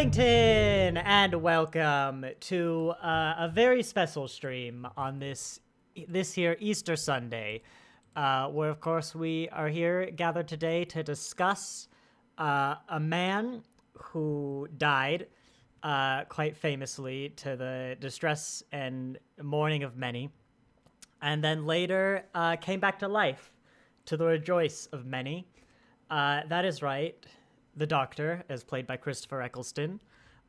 Wellington, and welcome to a very special stream on this here Easter Sunday, where of course we are here gathered today to discuss a man who died quite famously to the distress and mourning of many, and then later came back to life to the rejoice of many. That is right. The Doctor, as played by Christopher Eccleston,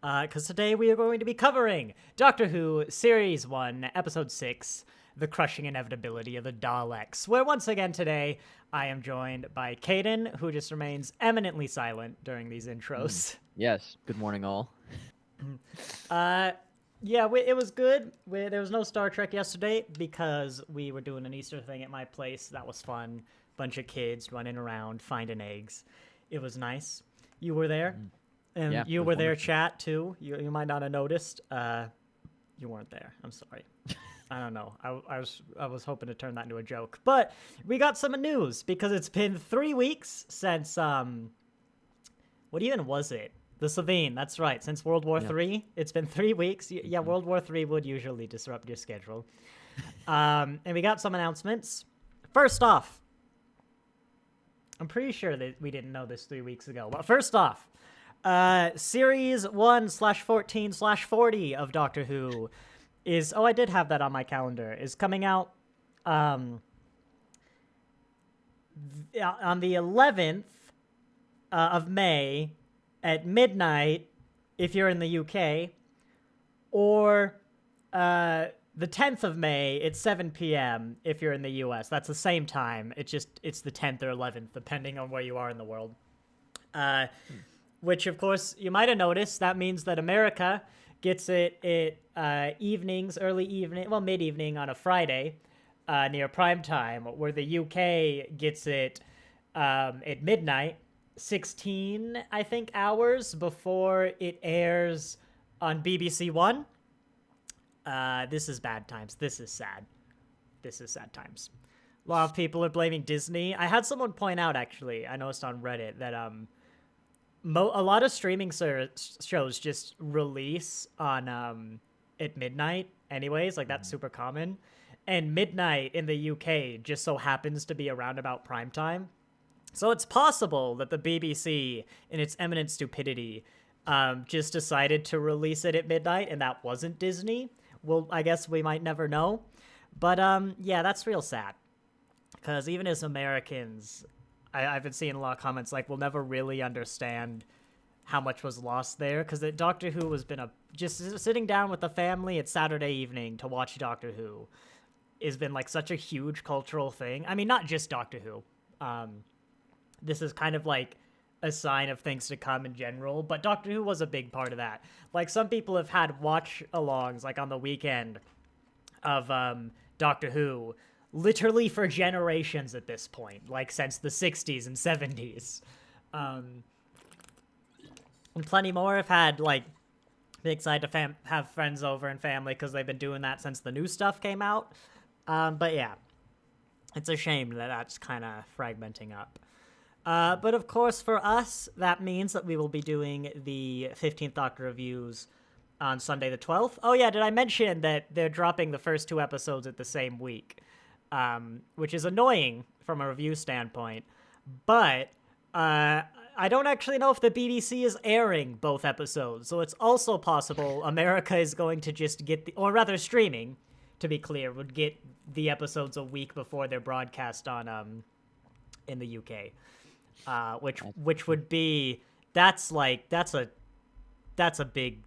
because today we are going to be covering Doctor Who Series 1, Episode 6, The Crushing Inevitability of the Daleks, where once again today I am joined by Caden, who just remains eminently silent during these intros. Yes, good morning all. It was good. There was no Star Trek yesterday because we were doing an Easter thing at my place. That was fun. Bunch of kids running around, finding eggs. It was nice. You were there, and Yeah, you it was were there, wonderful. chat, too. You might not have noticed. You weren't there. I'm sorry. I don't know. I was hoping to turn that into a joke. But we got some news, because it's been 3 weeks since, what even was it? The Savine, that's right. Since World War III, it's been 3 weeks. Yeah, World War III would usually disrupt your schedule. And we got some announcements. First off, I'm pretty sure that we didn't know this 3 weeks ago. But first off, Series 1/14/40 of Doctor Who is... Oh, I did have that on my calendar. Is coming out on the 11th of May at midnight if you're in the UK, or the 10th of May, it's 7 p.m. if you're in the U.S. That's the same time. It's the 10th or 11th, depending on where you are in the world. Which, of course, you might have noticed, that means that America gets it at evenings, early evening, well, mid-evening on a Friday, near prime time, where the UK gets it at midnight, 16, I think, hours before it airs on BBC One. This is bad times. This is sad. This is sad times. A lot of people are blaming Disney. I had someone point out, actually, I noticed on Reddit, that a lot of streaming shows just release on at midnight anyways. Like, that's super common. And midnight in the UK just so happens to be around about prime time. So it's possible that the BBC, in its eminent stupidity, just decided to release it at midnight, and that wasn't Disney. Well, I guess we might never know. But, yeah, that's real sad. Because even as Americans, I've been seeing a lot of comments like, we'll never really understand how much was lost there. Because Doctor Who has been just sitting down with the family at Saturday evening to watch Doctor Who has been, like, such a huge cultural thing. I mean, not just Doctor Who. This is kind of, like, a sign of things to come in general, but Doctor Who was a big part of that. Like, some people have had watch-alongs, like, on the weekend of Doctor Who, literally for generations at this point, like, since the 60s and 70s. And plenty more have had, like, been excited to have friends over and family, because they've been doing that since the new stuff came out. But yeah, it's a shame that that's kind of fragmenting up. But of course, for us, that means that we will be doing the 15th Doctor reviews on Sunday the 12th. Oh yeah, did I mention that they're dropping the first 2 episodes at the same week? Which is annoying from a review standpoint. But I don't actually know if the BBC is airing both episodes, so it's also possible America is going to just get or rather streaming, to be clear, would get the episodes a week before they're broadcast on in the UK. Which would be that's a big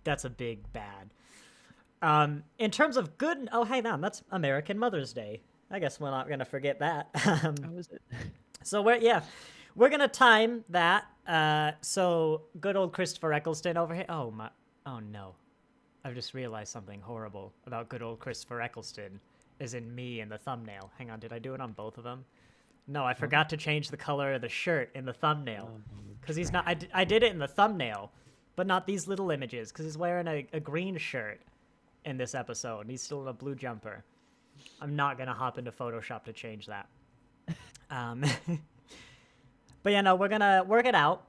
bad. In terms of good, oh hey man, that's American Mother's Day. I guess we're not gonna forget that. How is it? So we're gonna time that. So good old Christopher Eccleston over here. Oh no, I've just realized something horrible about good old Christopher Eccleston, as in me in the thumbnail. Hang on, did I do it on both of them? No, I forgot to change the color of the shirt in the thumbnail, because he's not. I did it in the thumbnail, but not these little images, because he's wearing a green shirt in this episode, and he's still in a blue jumper. I'm not gonna hop into Photoshop to change that. But yeah, no, we're gonna work it out.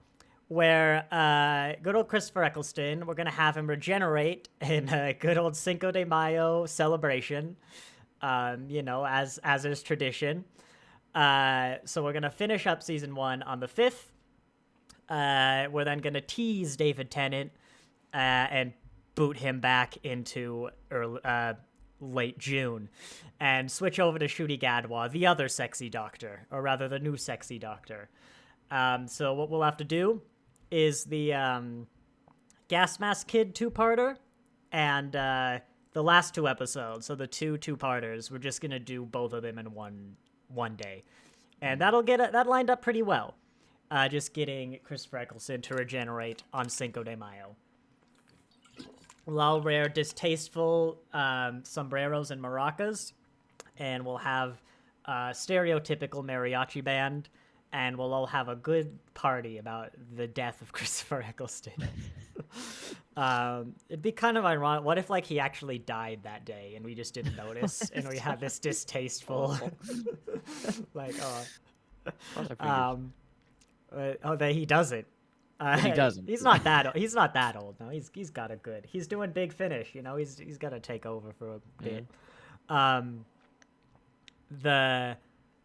where good old Christopher Eccleston, we're gonna have him regenerate in a good old Cinco de Mayo celebration. As is tradition. So we're gonna finish up season 1 on the 5th. We're then gonna tease David Tennant and boot him back into late June, and switch over to Ncuti Gatwa, the other sexy doctor, or rather the new sexy doctor. So what we'll have to do is the Gas Mask Kid 2-parter and the last 2 episodes. So the two-parters, we're just gonna do both of them in one day, and that'll get that lined up pretty well. Just getting Christopher Eccleston to regenerate on Cinco de Mayo. We'll all wear distasteful sombreros and maracas, and we'll have a stereotypical mariachi band, and we'll all have a good party about the death of Christopher Eccleston. It'd be kind of ironic. What if, like, he actually died that day and we just didn't notice, and we had this distasteful, like, that he doesn't. He doesn't. He's not that old. No, he's got a good. He's doing Big Finish. You know, he's got to take over for a bit.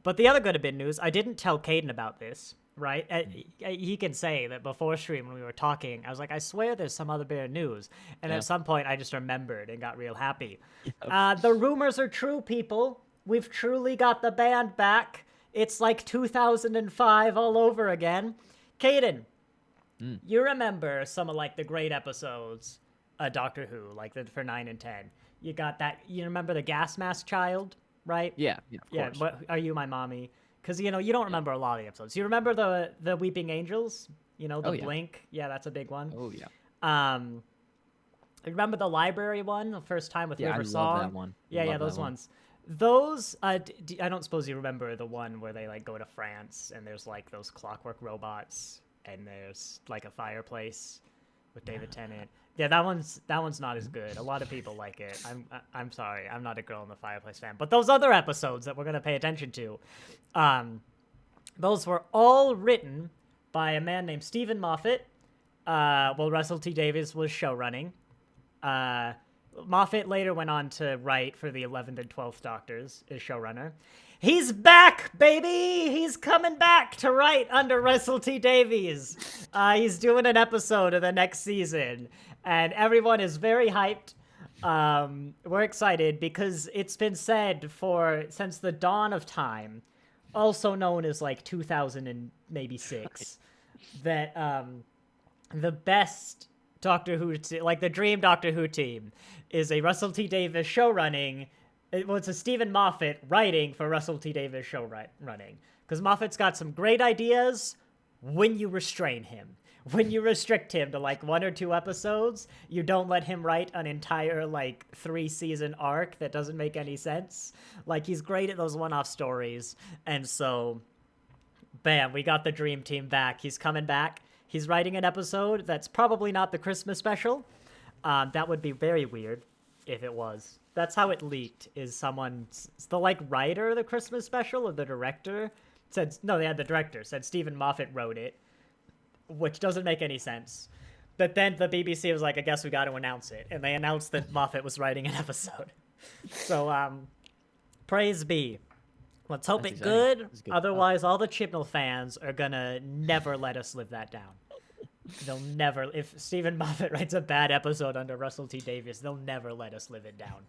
But the other good bit news, I didn't tell Caden about this, right? He can say that before stream when we were talking, I was like, I swear there's some other bit of news. And at some point, I just remembered and got real happy. Yep. The rumors are true, people. We've truly got the band back. It's like 2005 all over again. Caden, you remember some of, like, the great episodes of Doctor Who, like for 9 and 10. You got that. You remember the gas mask child? Right? Yeah, of course. What are you, my mommy? Because, you don't remember a lot of the episodes. You remember the Weeping Angels? The Blink? Yeah, that's a big one. Oh, yeah. Remember the library one, the first time with River Song? Love that one. Yeah, those ones. Those, I don't suppose you remember the one where they, like, go to France, and there's, like, those clockwork robots, and there's, like, a fireplace with David Tennant. Yeah, that one's not as good. A lot of people like it. I'm sorry, I'm not a Girl in the Fireplace fan. But those other episodes that we're gonna pay attention to, those were all written by a man named Stephen Moffat. Russell T Davies was showrunning. Moffat later went on to write for the 11th and 12th Doctors as showrunner. He's back, baby! He's coming back to write under Russell T Davies. He's doing an episode of the next season, and everyone is very hyped. We're excited because it's been said since the dawn of time, also known as like 2000 and maybe 6, that the best Doctor Who, like the dream Doctor Who team, is a Russell T Davies show running. It's a Stephen Moffat writing for Russell T Davies show running. Because Moffat's got some great ideas when you restrain him. When you restrict him to like 1 or 2 episodes, you don't let him write an entire like 3-season arc that doesn't make any sense. Like, he's great at those one-off stories. And so, bam, we got the dream team back. He's coming back. He's writing an episode that's probably not the Christmas special. That would be very weird if it was. That's how it leaked, is the like writer of the Christmas special, or the director said, the director said Stephen Moffat wrote it, which doesn't make any sense. But then the BBC was like, I guess we got to announce it. And they announced that Moffat was writing an episode. So, praise be. Let's hope it's good. Otherwise, all the Chibnall fans are gonna never let us live that down. They'll never, if Stephen Moffat writes a bad episode under Russell T Davies, they'll never let us live it down.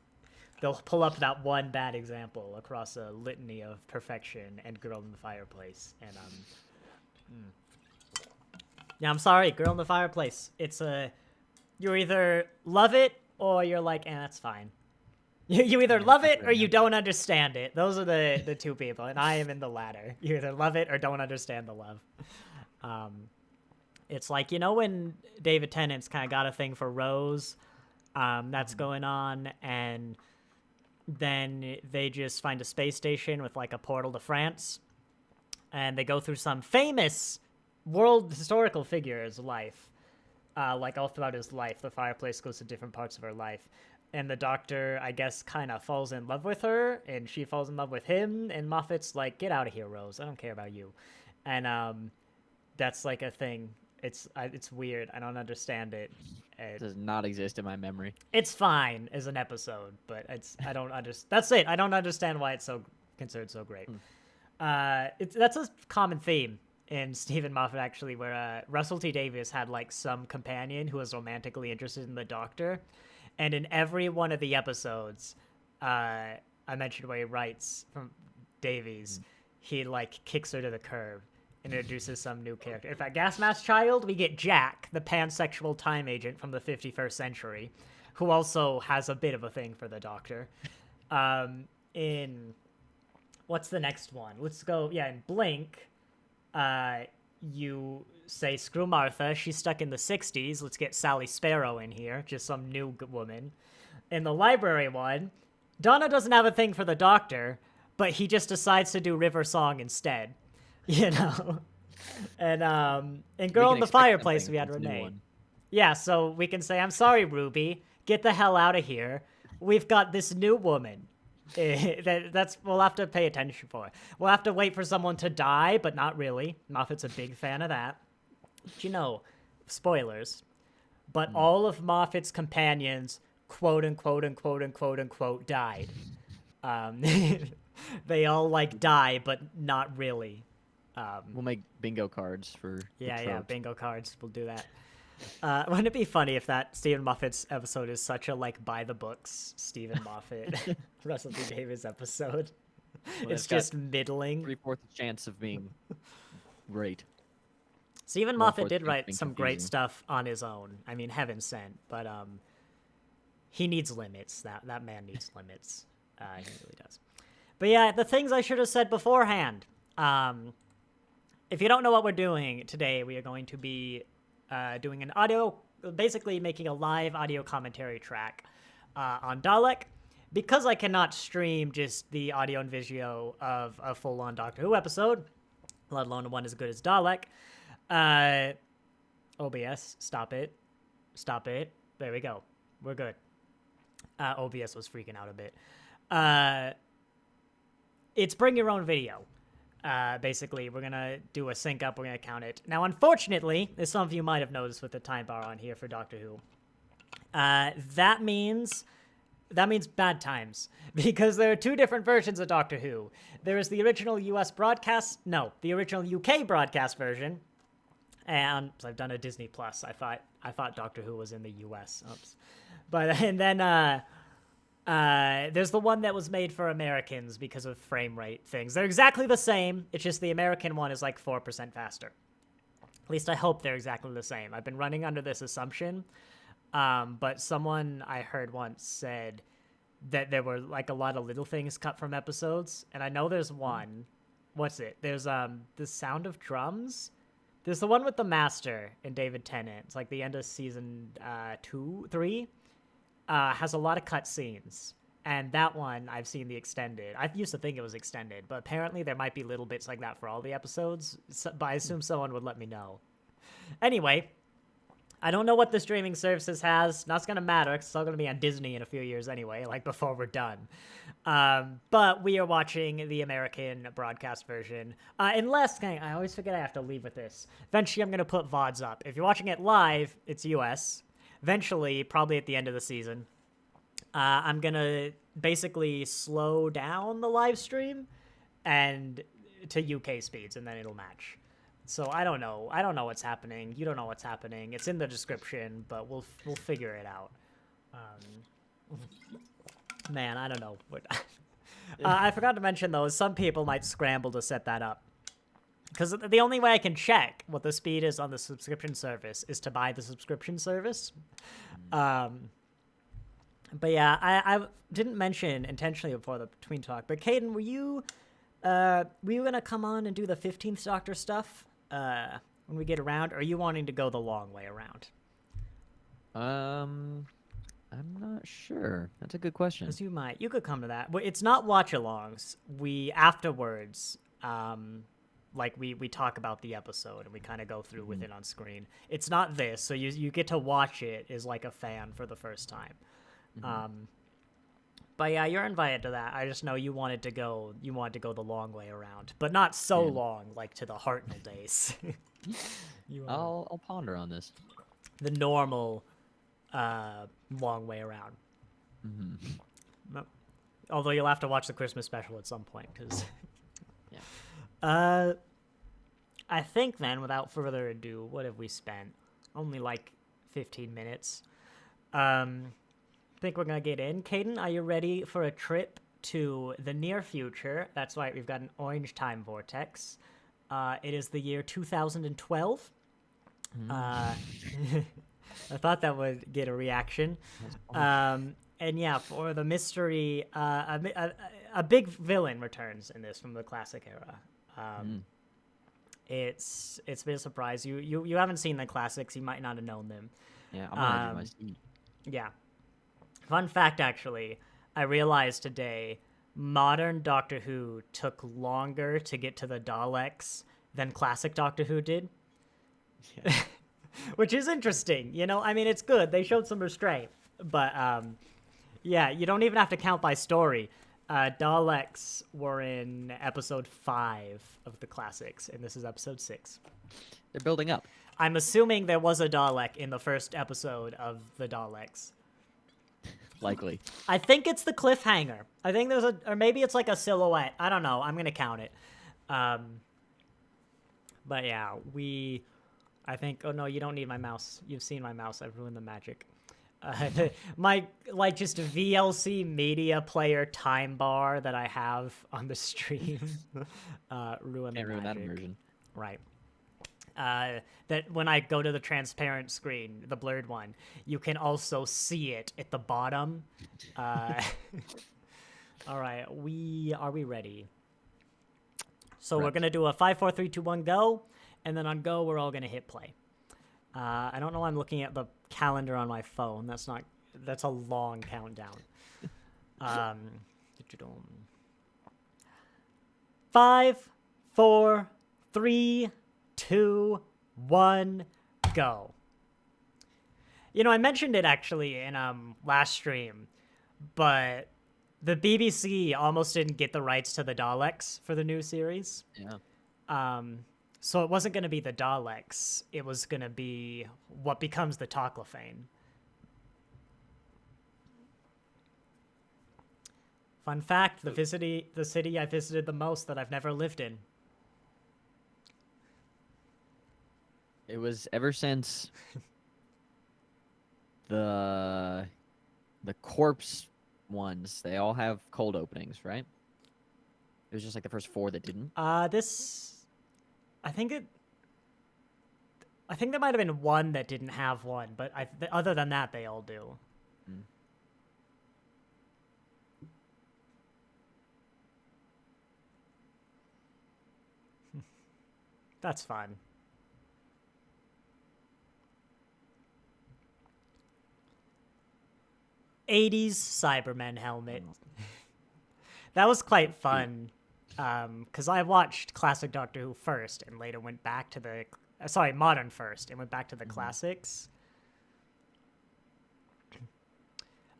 They'll pull up that one bad example across a litany of perfection and Girl in the Fireplace. And, yeah, I'm sorry, Girl in the Fireplace. It's you either love it or you're like, that's fine. You either love it or you don't understand it. Those are the two people, and I am in the latter. You either love it or don't understand the love. It's like, when David Tennant's kind of got a thing for Rose, that's going on, and then they just find a space station with like a portal to France, and they go through some famous world historical figure's life, like all throughout his life. The fireplace goes to different parts of her life. And the Doctor, I guess, kind of falls in love with her, and she falls in love with him, and Moffat's like, get out of here, Rose. I don't care about you. And that's like a thing. It's weird. I don't understand it. It does not exist in my memory. It's fine as an episode, but I don't understand. That's it. I don't understand why it's considered so great. That's a common theme in Stephen Moffat, actually, where Russell T Davies had like some companion who was romantically interested in the Doctor, and in every one of the episodes, I mentioned where he writes from Davies, he like kicks her to the curb and introduces some new character. In fact, Gas Mask Child, we get Jack, the pansexual time agent from the 51st century, who also has a bit of a thing for the Doctor. In what's the next one? Let's go. Yeah, in Blink, you say, screw Martha, she's stuck in the 60s. Let's get Sally Sparrow in here, just some new woman. In the Library one, Donna doesn't have a thing for the Doctor, but he just decides to do River Song instead. You know, and in Girl in the Fireplace, we had Renee. Yeah, so we can say, I'm sorry, Ruby, get the hell out of here. We've got this new woman. We'll have to pay attention for. We'll have to wait for someone to die, but not really. Moffat's a big fan of that. But you know, spoilers. But all of Moffat's companions, quote unquote, unquote, unquote, unquote, died. They all like die, but not really. We'll make bingo cards for yeah, bingo cards. We'll do that. Wouldn't it be funny if that Stephen Moffat's episode is such a like by the books Stephen Moffat Russell T Davies episode? Well, it's just middling. 3/4 chance of being great. Stephen Moffat did write some great stuff on his own. I mean, heaven sent, but he needs limits. That man needs limits. He really does. But yeah, the things I should have said beforehand. If you don't know what we're doing today, we are going to be doing an audio, basically making a live audio commentary track on Dalek. Because I cannot stream just the audio and visual of a full-on Doctor Who episode, let alone one as good as Dalek, OBS, stop it. There we go. We're good. OBS was freaking out a bit. It's bring your own video. Basically, we're going to do a sync up. We're going to count it. Now, unfortunately, as some of you might have noticed with the time bar on here for Doctor Who, that means bad times, because there are two different versions of Doctor Who. There is the original the original UK broadcast version, and I've done a Disney Plus. I thought Doctor Who was in the US. Oops. And then there's the one that was made for Americans because of frame rate things. They're exactly the same. It's just the American one is like 4% faster. At least I hope they're exactly the same. I've been running under this assumption. But someone I heard once said that there were like a lot of little things cut from episodes. And I know there's one. What's it? There's The Sound of Drums. There's the one with the Master and David Tennant. It's like the end of season 3. Has a lot of cut scenes, and that one I've seen the extended. I used to think it was extended, but apparently there might be little bits like that for all the episodes, but I assume someone would let me know. Anyway, I don't know what the streaming services has. That's going to matter, because it's all going to be on Disney in a few years anyway, like before we're done. But we are watching the American broadcast version. Unless, I always forget I have to leave with this. Eventually I'm going to put VODs up. If you're watching it live, it's US. Eventually, probably at the end of the season, I'm going to basically slow down the live stream and to UK speeds, and then it'll match. So I don't know. I don't know what's happening. You don't know what's happening. It's in the description, but we'll figure it out. Man, I don't know. I forgot to mention, though, some people might scramble to set that up. Because the only way I can check what the speed is on the subscription service is to buy the subscription service. But yeah, I didn't mention intentionally before the Tween Talk, but Caden, were you going to come on and do the 15th Doctor stuff when we get around, or are you wanting to go the long way around? I'm not sure. That's a good question. Because you could come to that. Well, it's not watch-alongs. We afterwards... like we talk about the episode and we kind of go through with it on screen. It's not this, so you get to watch it as like a fan for the first time. But yeah, you're invited to that. I just know you wanted to go. You wanted to go the long way around, but not so long, like to the Hartnell days. I'll ponder on this. The normal, long way around. Although you'll have to watch the Christmas special at some point, because. Yeah. I think then, without further ado, what have we spent? Only like 15 minutes. I think we're gonna get in. Caden, are you ready for a trip to the near future? That's right, we've got an orange time vortex. It is the year 2012. I thought that would get a reaction. And yeah, for the mystery, a big villain returns in this from the classic era. It's been a surprise. You haven't seen the classics. You might not have known them. Yeah, I'm gonna do my seat. Yeah. Fun fact, actually, I realized today, modern Doctor Who took longer to get to the Daleks than classic Doctor Who did. Yeah. Which is interesting, you know? I mean, it's good. They showed some restraint. But, yeah, you don't even have to count by story. Daleks were in episode 5 of the classics, and this is episode 6. They're building up. I'm assuming there was a Dalek in the first episode of the Daleks. Likely. I think it's the cliffhanger. I think there's or maybe it's like a silhouette. I don't know. I'm going to count it. But yeah, I think, oh no, you don't need my mouse. You've seen my mouse. I've ruined the magic. My, like, just VLC media player time bar that I have on the stream ruined the magic. Can't ruin that immersion. Right. That when I go to the transparent screen, the blurred one, you can also see it at the bottom. All right, are we ready? So We're gonna do a 5, 4, 3, 2, 1, go, and then on go we're all gonna hit play. I don't know why I'm looking at the calendar on my phone. That's a long countdown. 5, 4, 3, 2, 1, go. You know, I mentioned it actually in last stream, but the BBC almost didn't get the rights to the Daleks for the new series. Yeah. So it wasn't going to be the Daleks. It was going to be what becomes the Toclophane. Fun fact, the city I visited the most that I've never lived in. It was ever since the corpse ones. They all have cold openings, right? It was just like the first 4 that didn't. I think there might have been one that didn't have one, but other than that, they all do. That's fun. '80s Cybermen helmet. That was quite fun. Because I watched classic Doctor Who first and later went back to the... modern first and went back to the classics.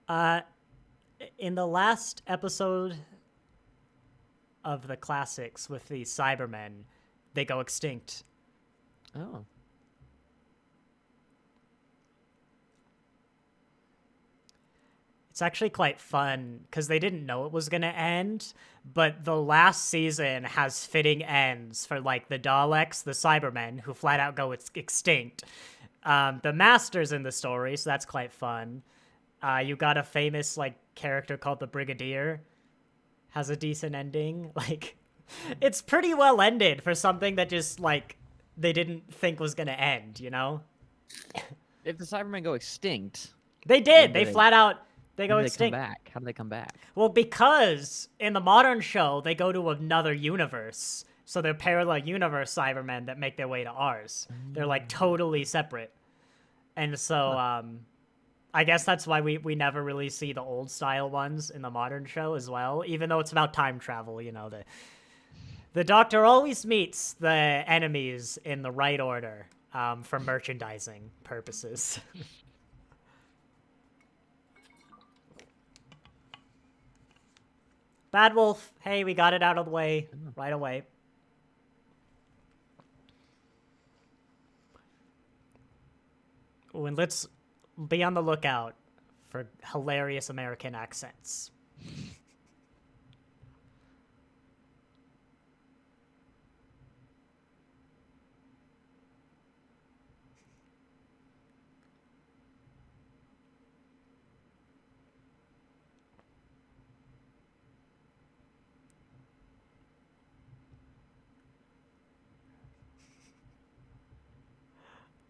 In the last episode of the classics with the Cybermen, they go extinct. Oh. It's actually quite fun because they didn't know it was going to end, but the last season has fitting ends for like the Daleks, the Cybermen, who flat out go extinct. The Masters in the story, so that's quite fun. You got a famous like character called the Brigadier, has a decent ending. Like, it's pretty well ended for something that just like they didn't think was going to end, you know? If the Cybermen go extinct, they did. They flat out. They go extinct. How do they come back? Well, because in the modern show, they go to another universe. So they're parallel universe Cybermen that make their way to ours. They're like totally separate. And so I guess that's why we never really see the old style ones in the modern show as well. Even though it's about time travel, you know, the Doctor always meets the enemies in the right order for merchandising purposes. Bad Wolf, hey, we got it out of the way right away. Ooh, and let's be on the lookout for hilarious American accents.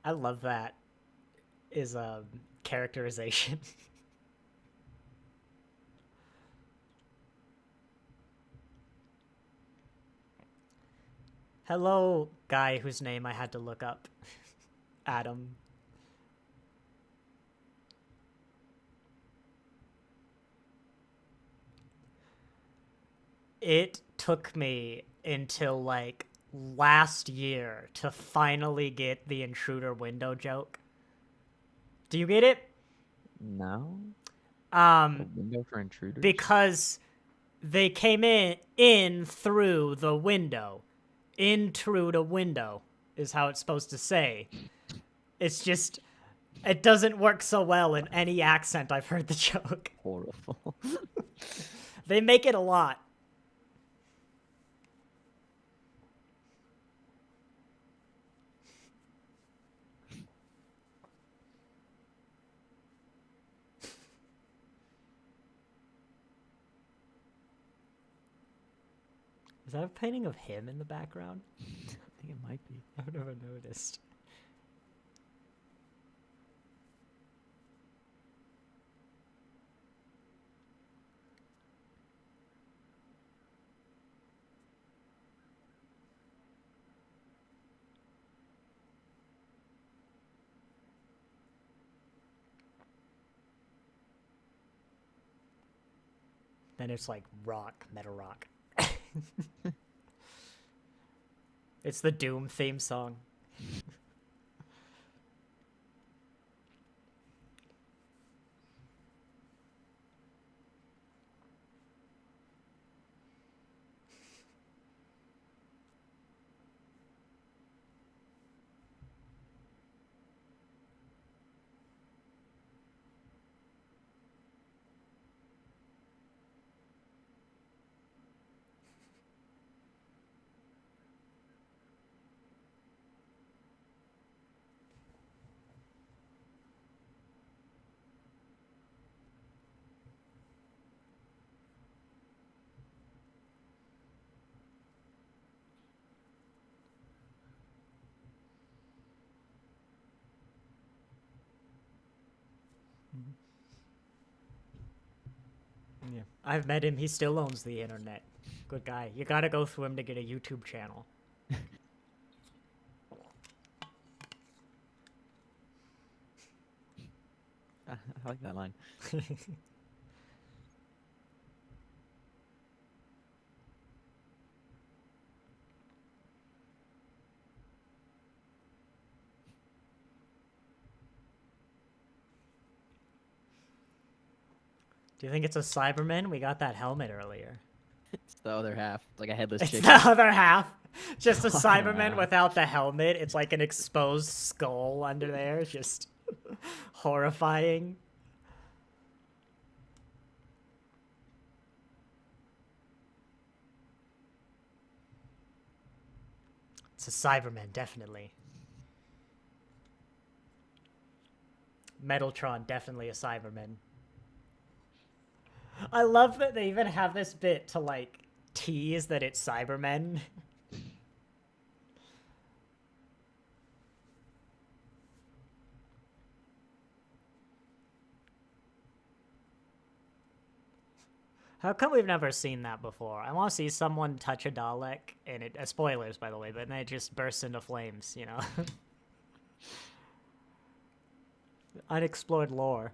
I love that is characterization. Hello, guy whose name I had to look up. Adam. It took me until like last year to finally get the intruder window joke. Do you get it? No. A window for intruders. Because they came in through the window. In through the window is how it's supposed to say. It's just it doesn't work so well in any accent I've heard the joke. Horrible. They make it a lot. Is that a painting of him in the background? I think it might be. I've never noticed. Then it's like rock, metal rock. It's the Doom theme song. Yeah. I've met him. He still owns the internet. Good guy. You gotta go through him to get a YouTube channel. I like that line. Do you think it's a Cyberman? We got that helmet earlier. It's the other half. It's like a headless It's chicken. the other half. Just a Fucking Cyberman wow. without the helmet. It's like an exposed skull under there. It's just horrifying. It's a Cyberman, definitely. Metaltron, definitely a Cyberman. I love that they even have this bit to, like, tease that it's Cybermen. How come we've never seen that before? I want to see someone touch a Dalek, and it... spoilers, by the way, but then it just bursts into flames, you know? Unexplored lore.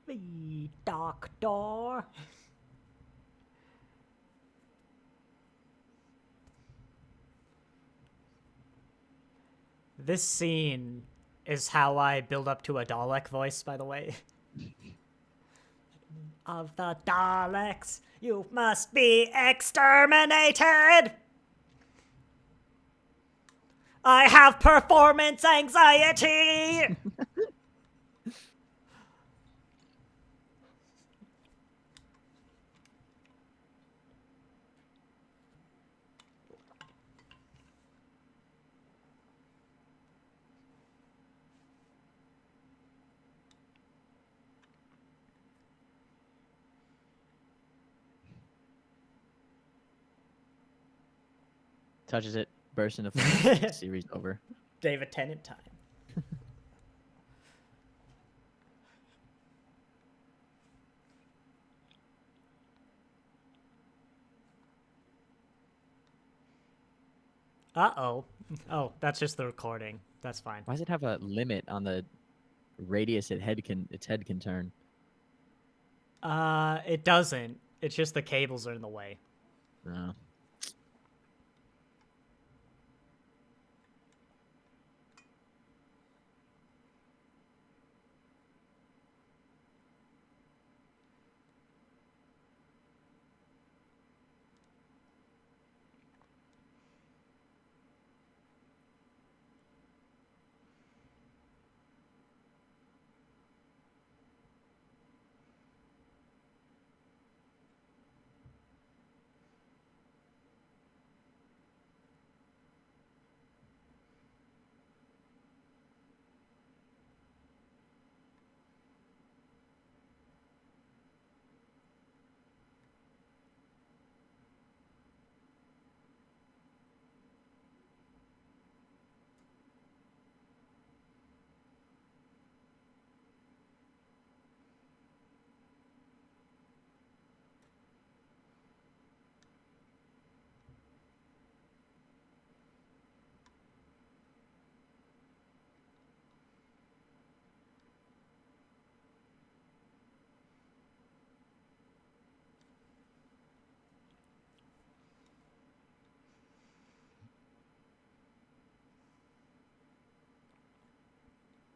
The doctor. This scene is how I build up to a Dalek voice, by the way. Of the Daleks, you must be exterminated! I have performance anxiety! Touches it, bursts into flames. Series over. David Tennant time. Uh-oh. Oh, that's just the recording. That's fine. Why does it have a limit on the radius its head can turn? It doesn't. It's just the cables are in the way. No.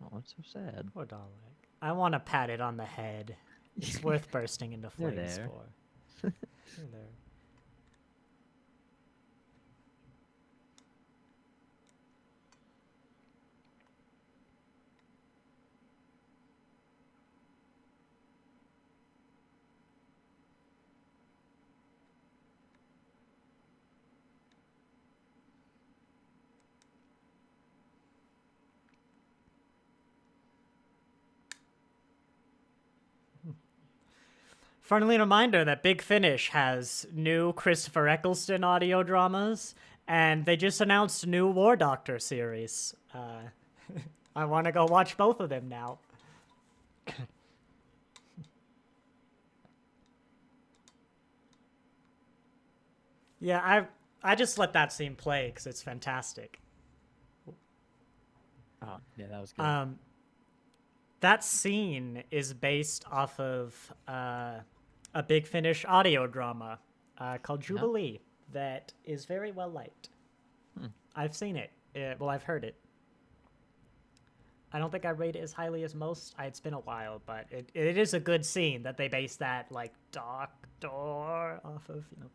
Oh, it's so sad. Poor Dalek. I want to pat it on the head. It's worth bursting into They're flames there. for. They're there. Friendly reminder that Big Finish has new Christopher Eccleston audio dramas, and they just announced new War Doctor series. I want to go watch both of them now. Yeah, I just let that scene play because it's fantastic. Oh, yeah, that was good. That scene is based off of a Big Finish audio drama called Jubilee that is very well liked. I've seen it. Well, I've heard it. I don't think I rate it as highly as most. It's been a while, but it is a good scene that they base that like doctor off of. You know.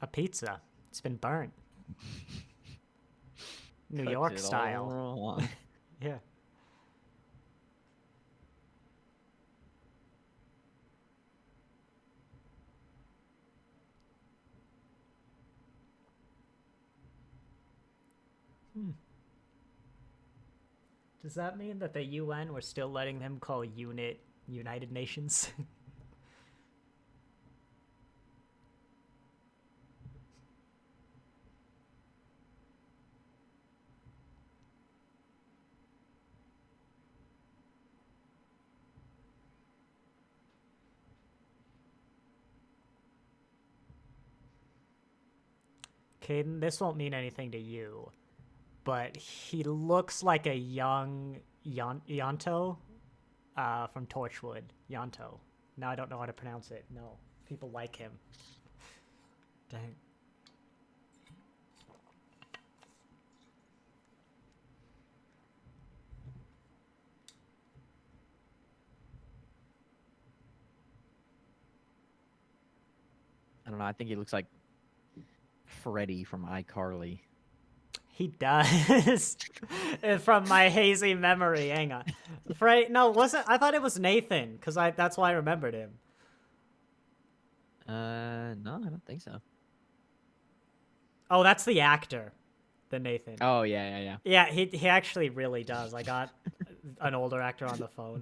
A pizza. It's been burnt. New Cooked York it all style. wrong. Yeah. Does that mean that the UN were still letting them call UNIT United Nations? Caden, this won't mean anything to you, but he looks like a young Yanto from Torchwood. Yanto. Now I don't know how to pronounce it. No. People like him. Dang. I don't know. I think he looks like Freddy from iCarly. He does. From my hazy memory. Hang on. No, wasn't I thought it was Nathan, because that's why I remembered him. No, I don't think so. Oh, that's the actor. The Nathan. Oh, yeah. Yeah, he actually really does. I got an older actor on the phone.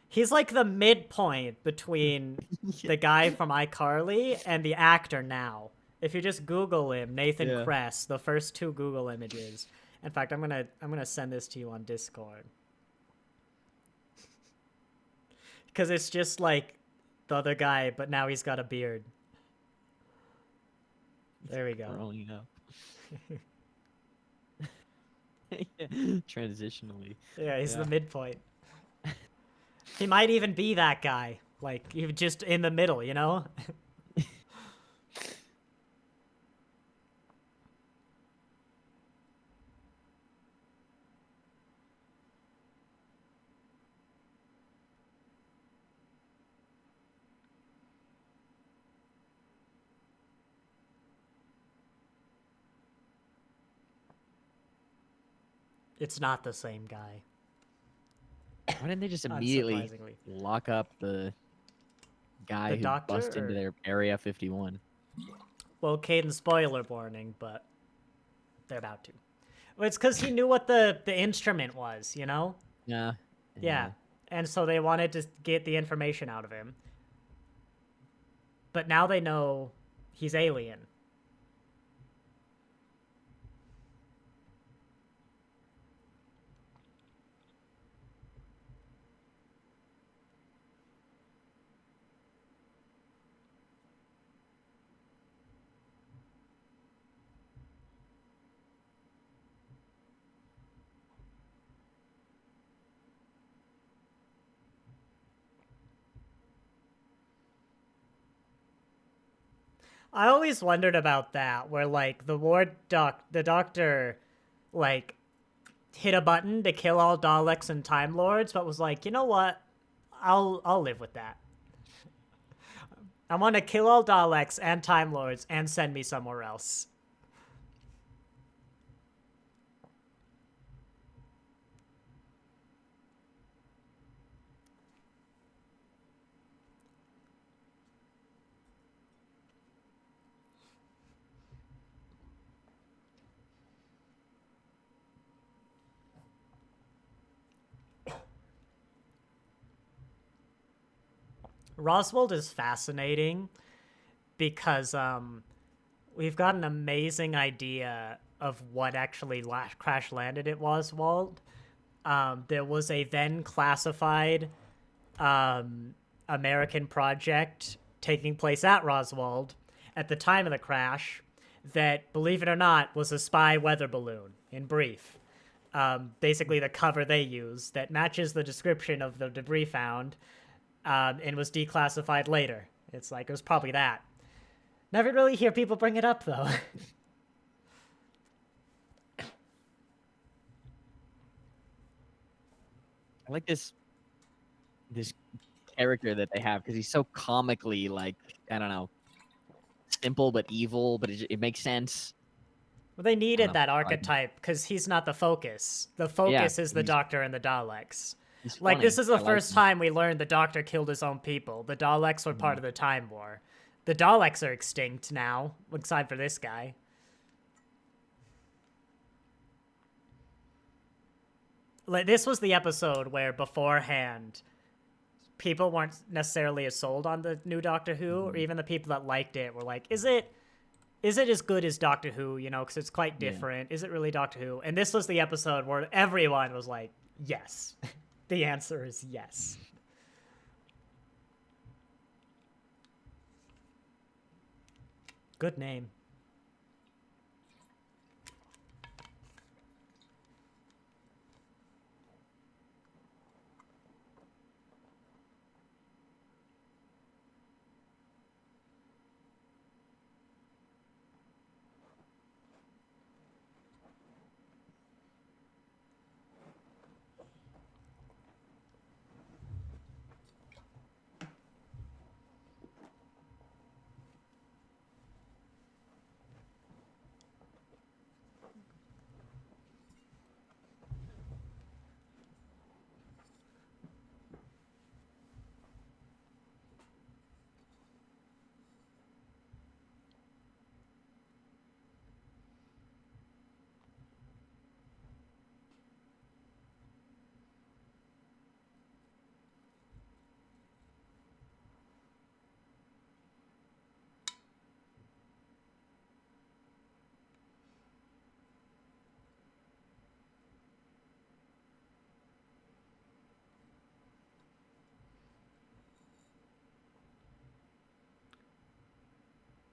He's like the midpoint between the guy from iCarly and the actor now. If you just Google him, Nathan Kress, the first 2 Google images. In fact, I'm gonna send this to you on Discord. Because it's just like the other guy, but now he's got a beard. There we go. Rolling up. Yeah, transitionally. Yeah, he's the midpoint. He might even be that guy. Like, he's just in the middle, you know? It's not the same guy. Why didn't they just immediately lock up the guy who bust into their Area 51? Well, Caden, spoiler warning, but they're about to. Well, it's because he knew what the instrument was, you know? Yeah. And so they wanted to get the information out of him. But now they know he's alien. I always wondered about that, where like the doctor, like, hit a button to kill all Daleks and Time Lords, but was like, you know what? I'll live with that. I want to kill all Daleks and Time Lords and send me somewhere else. Roswell is fascinating because we've got an amazing idea of what actually crash landed at Roswell. There was a then classified American project taking place at Roswell at the time of the crash that, believe it or not, was a spy weather balloon, in brief. Basically the cover they used that matches the description of the debris found, and was declassified later. It's like, it was probably that. Never really hear people bring it up, though. I like this character that they have because he's so comically, like, I don't know, simple but evil, but it makes sense. Well, they needed that archetype because he's not the focus. The focus is the Doctor and the Daleks. Like, this is the first time we learned the Doctor killed his own people. The Daleks were part of the Time War. The Daleks are extinct now, aside for this guy. Like, this was the episode where beforehand people weren't necessarily as sold on the new Doctor Who, or even the people that liked it were like, is it as good as Doctor Who, you know, because it's quite different. Is it really Doctor Who? And this was the episode where everyone was like, yes. The answer is yes. Good name.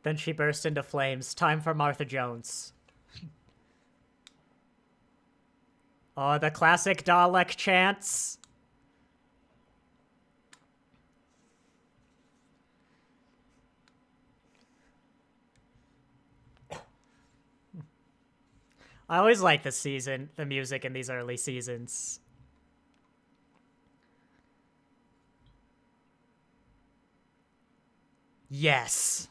Then she burst into flames. Time for Martha Jones. Oh, the classic Dalek chants. I always like the music in these early seasons. Yes.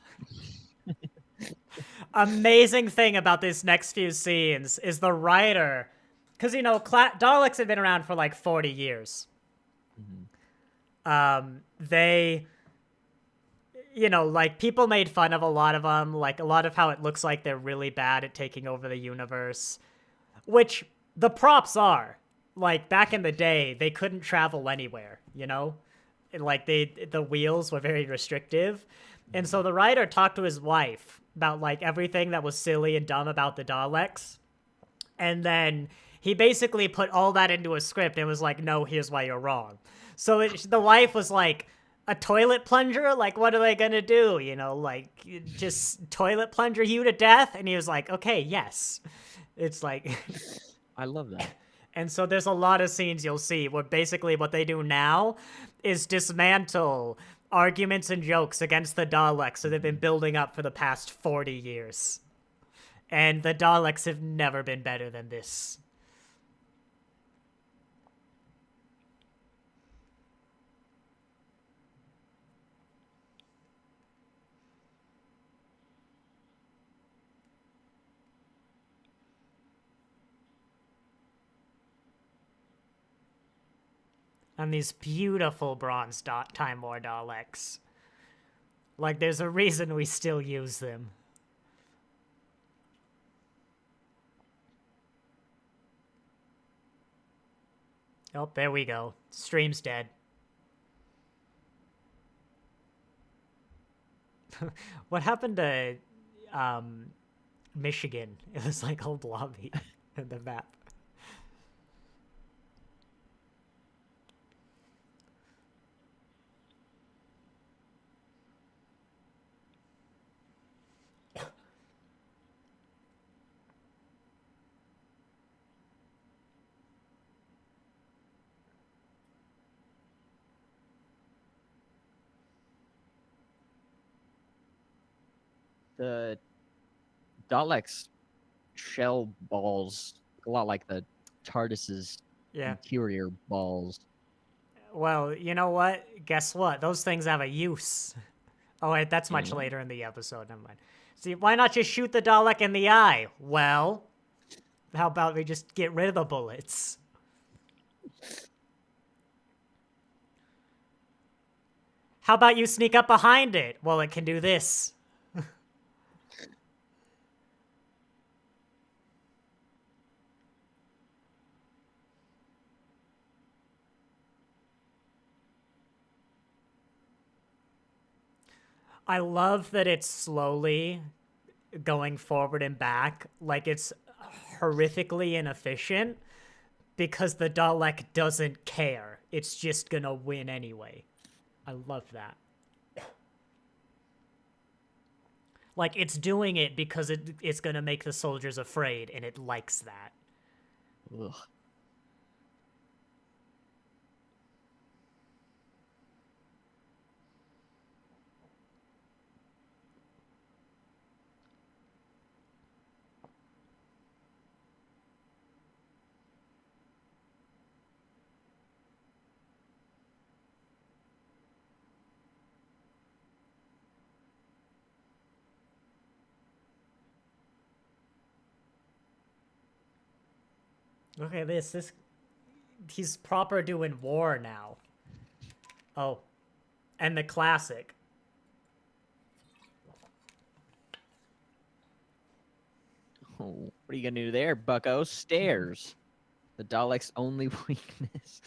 Amazing thing about this next few scenes is the writer, because, Daleks have been around for like 40 years. They, like, people made fun of a lot of them, like, a lot of how it looks like they're really bad at taking over the universe, which the props are. Like, back in the day, they couldn't travel anywhere, And, like, the wheels were very restrictive. And so the writer talked to his wife about, like, everything that was silly and dumb about the Daleks. And then he basically put all that into a script and was like, no, here's why you're wrong. So the wife was like, a toilet plunger? Like, what are they gonna do? Like, just toilet plunger you to death? And he was like, okay, yes. It's like... I love that. And so there's a lot of scenes you'll see where basically what they do now is dismantle arguments and jokes against the Daleks that they've been building up for the past 40 years. And the Daleks have never been better than this. And these beautiful bronze Time War Daleks. Like, there's a reason we still use them. Oh, there we go. Stream's dead. What happened to Michigan? It was like old lobby in the map. The Daleks' shell balls a lot like the TARDIS's interior balls. Well, you know what? Guess what? Those things have a use. Oh, wait, that's much later in the episode. Never mind. See, why not just shoot the Dalek in the eye? Well, how about we just get rid of the bullets? How about you sneak up behind it? Well, it can do this. I love that it's slowly going forward and back. Like, it's horrifically inefficient because the Dalek doesn't care. It's just gonna win anyway. I love that. Like, it's doing it because it's gonna make the soldiers afraid, and it likes that. Ugh. Okay, he's proper doing war now. Oh, and the classic. Oh, what are you gonna do there, bucko? Stairs. The Dalek's only weakness.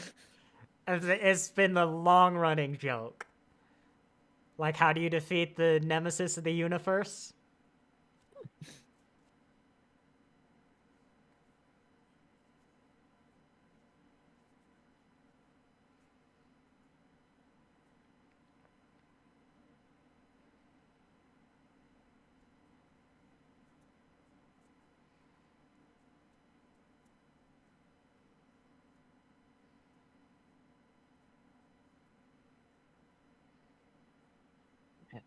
It's been the long-running joke. Like, how do you defeat the nemesis of the universe?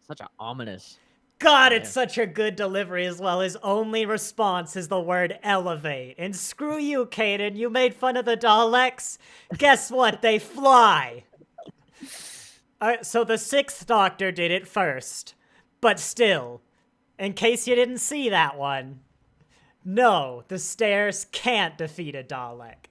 Such a ominous. God, Yeah. it's such a good delivery as well. His only response is the word elevate. And screw you, Kaden. You made fun of the Daleks. Guess what? They fly. So the Sixth Doctor did it first. But still, in case you didn't see that one, no, the stairs can't defeat a Dalek.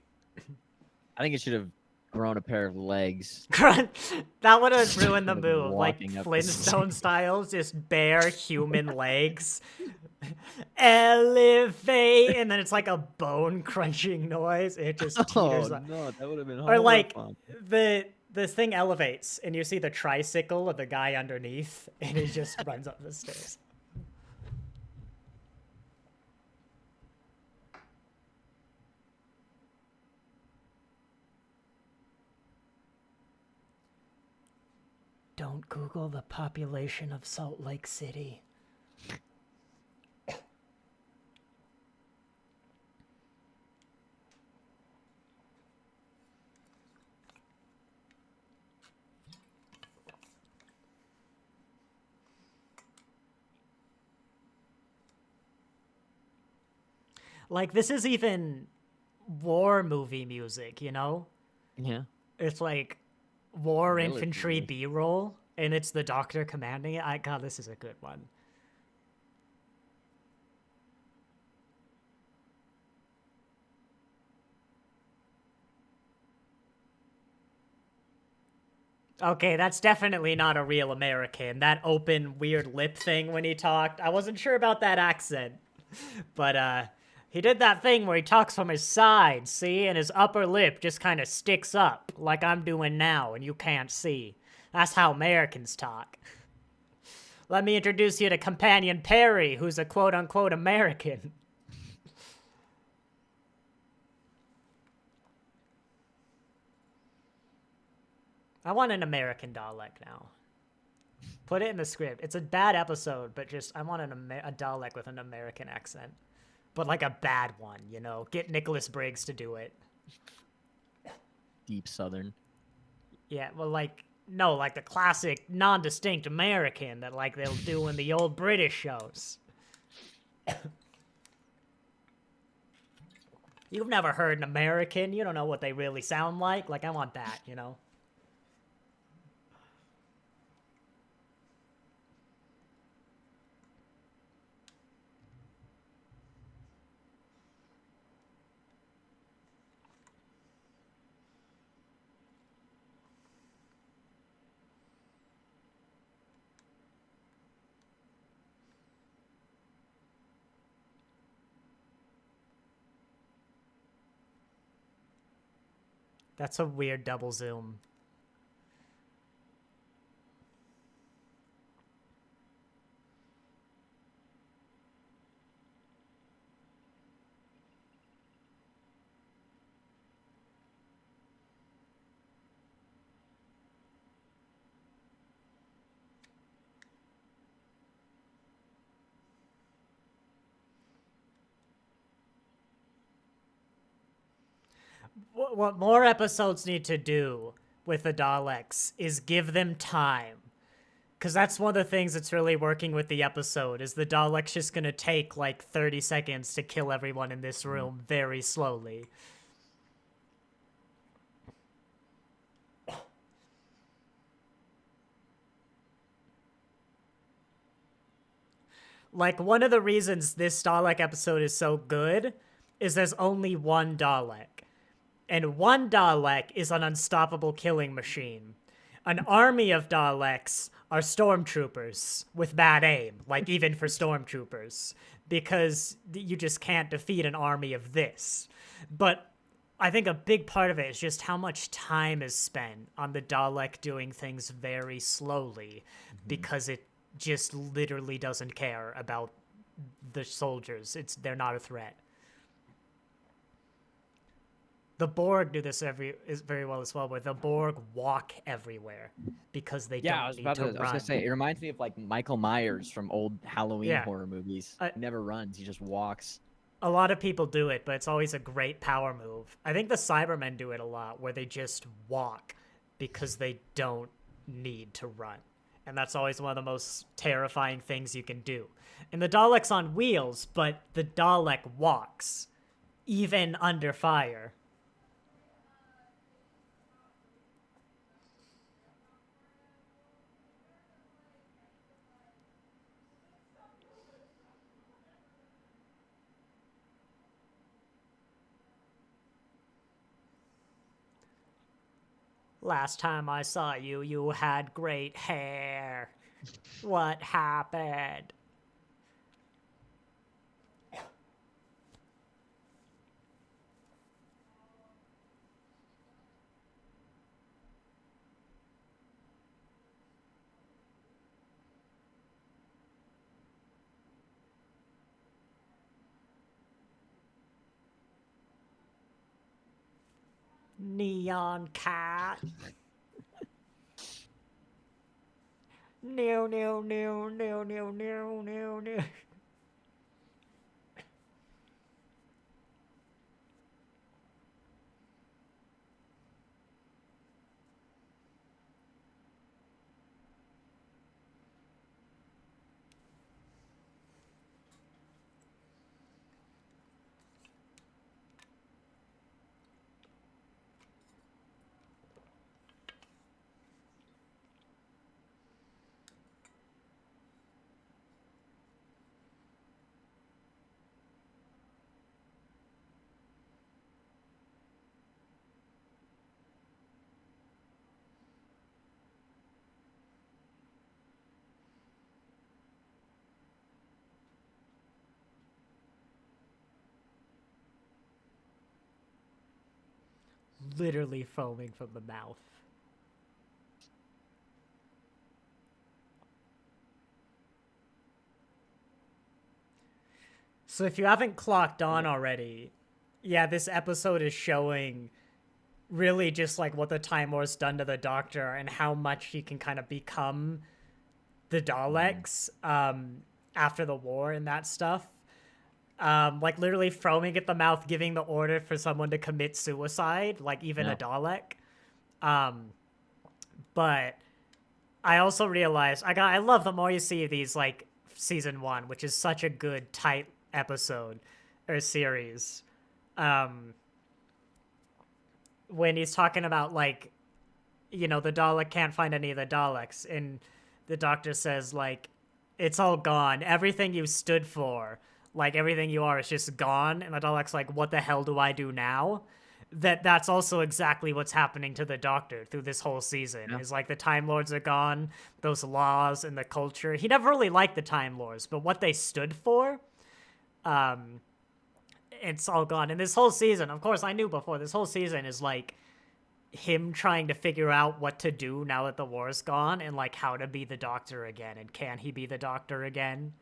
I think it should have grown a pair of legs. That would have ruined the Like move. Like walking up the Flintstone styles, just bare human legs. Elevate, and then it's like a bone crunching noise. It just teeters up. No, that would have been Or like horrifying. the thing elevates, and you see the tricycle of the guy underneath, and he just runs up the stairs. Don't Google the population of Salt Lake City. Like, this is even war movie music, you know? Yeah. It's like war Military. infantry B-roll, and it's the Doctor commanding it. God, this is a good one. Okay, that's definitely not a real American. That open, weird lip thing when he talked. I wasn't sure about that accent. But, he did that thing where he talks from his side, see? And his upper lip just kind of sticks up, like I'm doing now, and you can't see. That's how Americans talk. Let me introduce you to Companion Perry, who's a quote-unquote American. I want an American Dalek now. Put it in the script. It's a bad episode, but just, I want a Dalek with an American accent. But like a bad one, you know? Get Nicholas Briggs to do it. Deep Southern. Yeah, well, like, no, like the classic non-distinct American that, like, they'll do in the old British shows. You've never heard an American. You don't know what they really sound like. Like, I want that, you know? That's a weird double zoom. What more episodes need to do with the Daleks is give them time. Because that's one of the things that's really working with the episode, is the Dalek's just going to take like 30 seconds to kill everyone in this room very slowly. Like, one of the reasons this Dalek episode is so good is there's only one Dalek. And one Dalek is an unstoppable killing machine. An army of Daleks are stormtroopers with bad aim, like even for stormtroopers, because you just can't defeat an army of this. But I think a big part of it is just how much time is spent on the Dalek doing things very slowly, because it just literally doesn't care about the soldiers. They're not a threat. The Borg do this very well as well, where the Borg walk everywhere because they don't need to run. I was gonna say, it reminds me of like Michael Myers from old Halloween horror movies. He never runs; he just walks. A lot of people do it, but it's always a great power move. I think the Cybermen do it a lot, where they just walk because they don't need to run. And that's always one of the most terrifying things you can do. And the Dalek's on wheels, but the Dalek walks, even under fire. Last time I saw you, you had great hair. What happened? Neon cat. No, no, no, no, no, no, no, no. Literally foaming from the mouth. So if you haven't clocked on already, yeah, this episode is showing really just like what the Time Lord's done to the Doctor and how much he can kind of become the Daleks after the war and that stuff. Like literally foaming at the mouth, giving the order for someone to commit suicide, like even a Dalek. But I also realized I love the more you see these like season 1, which is such a good tight episode or series. When he's talking about like, you know, the Dalek can't find any of the Daleks, and the Doctor says like, it's all gone. Everything you stood for, like everything you are, is just gone. And the Dalek's like, what the hell do I do now? That's also exactly what's happening to the Doctor through this whole season. Is like the Time Lords are gone, those laws and the culture. He never really liked the Time Lords, but what they stood for, it's all gone. And this whole season, of course, I knew before, this whole season is like him trying to figure out what to do now that the war's gone, and like how to be the Doctor again, and can he be the Doctor again?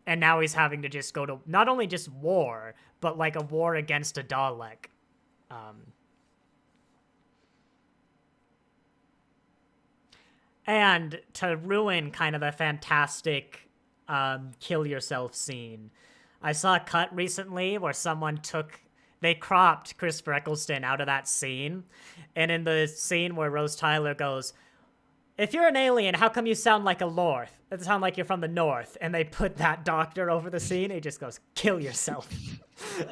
And now he's having to just go to not only just war, but like a war against a Dalek. And to ruin kind of the fantastic kill yourself scene, I saw a cut recently where they cropped Christopher Eccleston out of that scene. And in the scene where Rose Tyler goes, if you're an alien, how come you sound like a Lorth? It sound like you're from the North. And they put that Doctor over the scene. He just goes, kill yourself.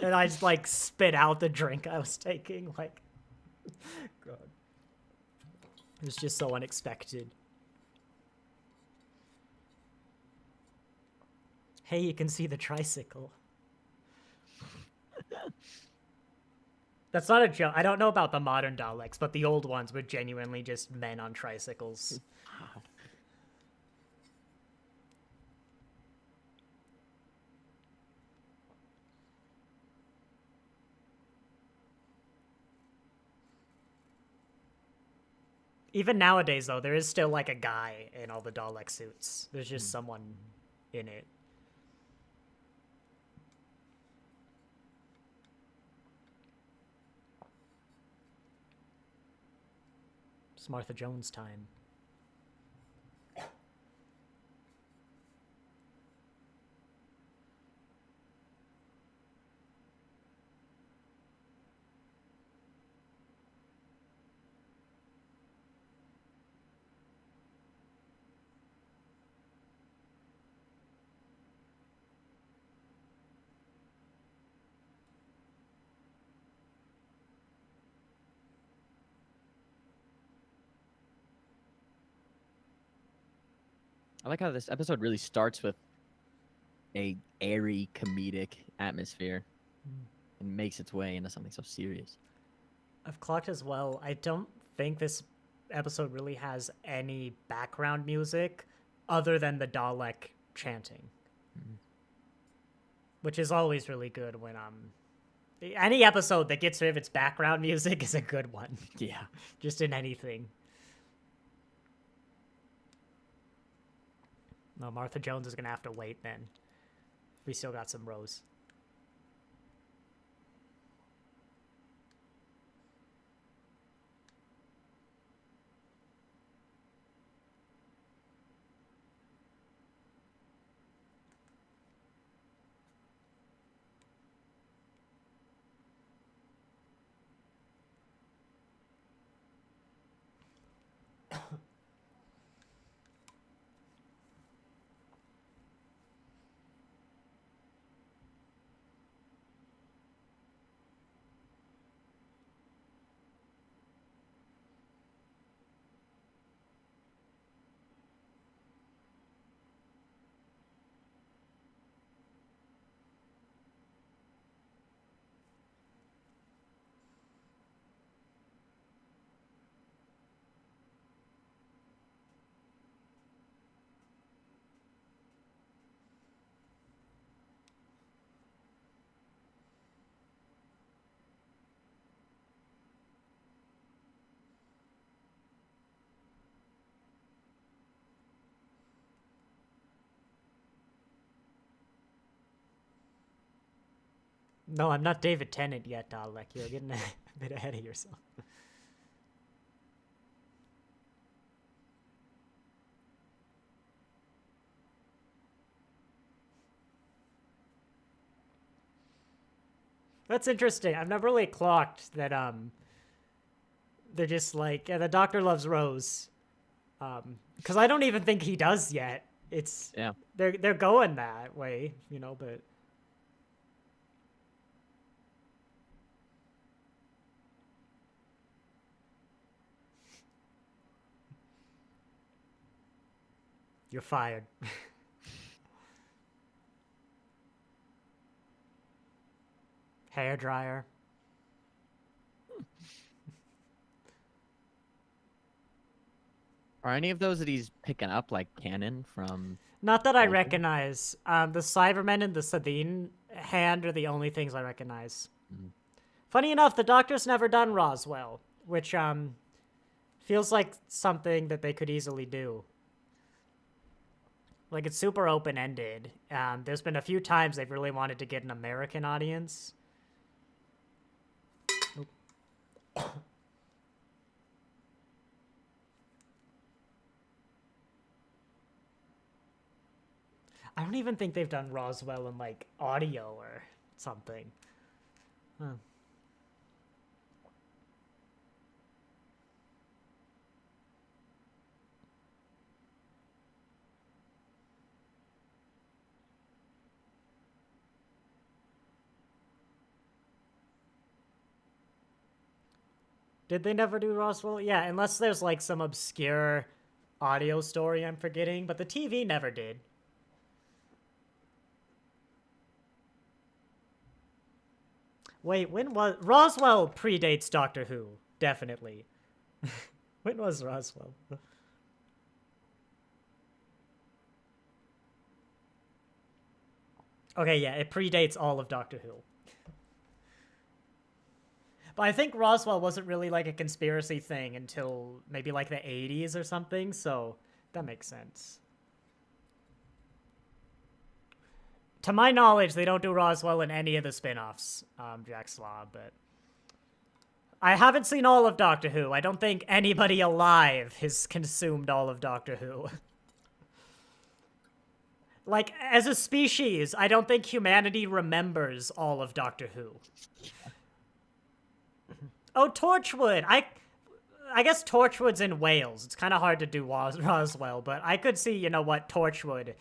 And I just like spit out the drink I was taking. Like, God. It was just so unexpected. Hey, you can see the tricycle. That's not a joke. I don't know about the modern Daleks, but the old ones were genuinely just men on tricycles. Wow. Even nowadays, though, there is still like a guy in all the Dalek suits. There's just someone in it. It's Martha Jones time. I like how this episode really starts with a airy comedic atmosphere and makes its way into something so serious. I've clocked as well. I don't think this episode really has any background music other than the Dalek chanting, which is always really good when any episode that gets rid of its background music is a good one. Yeah. Just in anything. No, Martha Jones is gonna have to wait then. We still got some rows. No, I'm not David Tennant yet, Dalek. You're getting a bit ahead of yourself. That's interesting. I've never really clocked that they're just like, yeah, the Doctor loves Rose. Because I don't even think he does yet. It's they're going that way, you know, but you're fired. Hair dryer. Are any of those that he's picking up like canon from? Not that I Vulture? recognize. The Cybermen and the Sadine hand are the only things I recognize. Funny enough, the Doctor's never done Roswell, which feels like something that they could easily do. Like, it's super open-ended. There's been a few times they've really wanted to get an American audience. I don't even think they've done Roswell in, like, audio or something. Huh. Did they never do Roswell? Yeah, unless there's, like, some obscure audio story I'm forgetting, but the TV never did. Wait, when was... Roswell predates Doctor Who, definitely. When was Roswell? Okay, yeah, it predates all of Doctor Who. But I think Roswell wasn't really like a conspiracy thing until maybe like the 80s or something, so that makes sense. To my knowledge, they don't do Roswell in any of the spin-offs, Jack Slaw, but... I haven't seen all of Doctor Who. I don't think anybody alive has consumed all of Doctor Who. Like, as a species, I don't think humanity remembers all of Doctor Who. Oh, Torchwood! I guess Torchwood's in Wales. It's kind of hard to do Roswell, but I could see, you know what, Torchwood.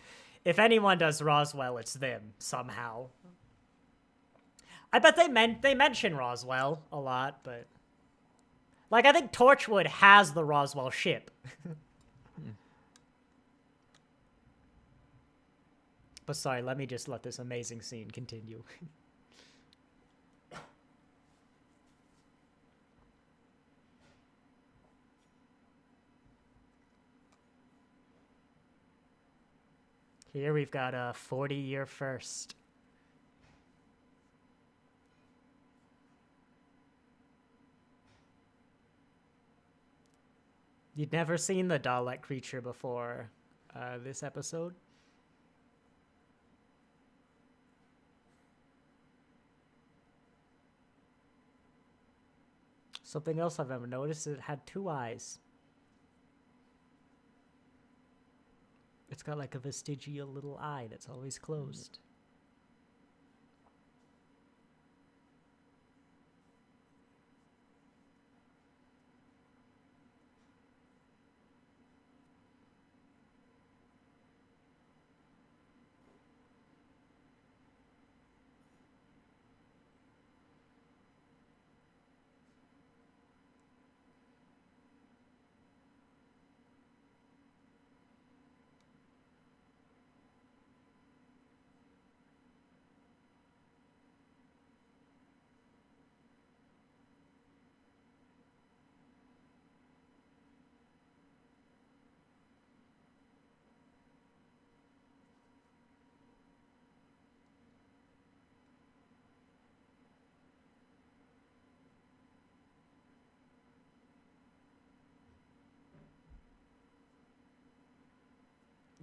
If anyone does Roswell, it's them, somehow. I bet they mention Roswell a lot, but... Like, I think Torchwood has the Roswell ship. But sorry, let me just let this amazing scene continue. Here we've got a 40-year first. You'd never seen the Dalek creature before this episode? Something else I've ever noticed is it had 2 eyes. It's got like a vestigial little eye that's always closed.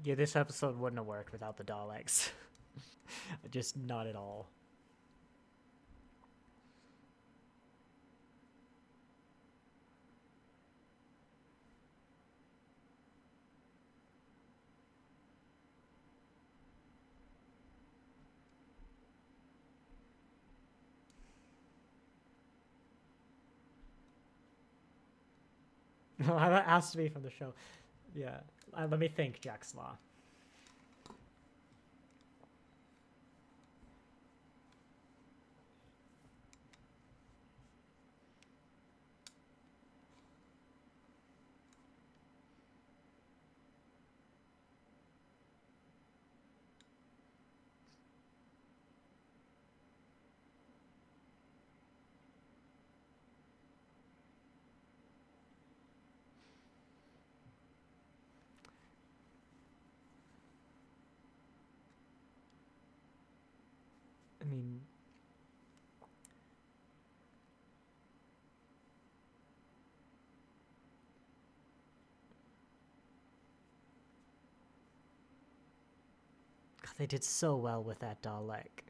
Yeah, this episode wouldn't have worked without the Daleks. Just not at all. That has to be from the show. Yeah. Let me think, Jack Slaw. I mean... God, they did so well with that Dalek.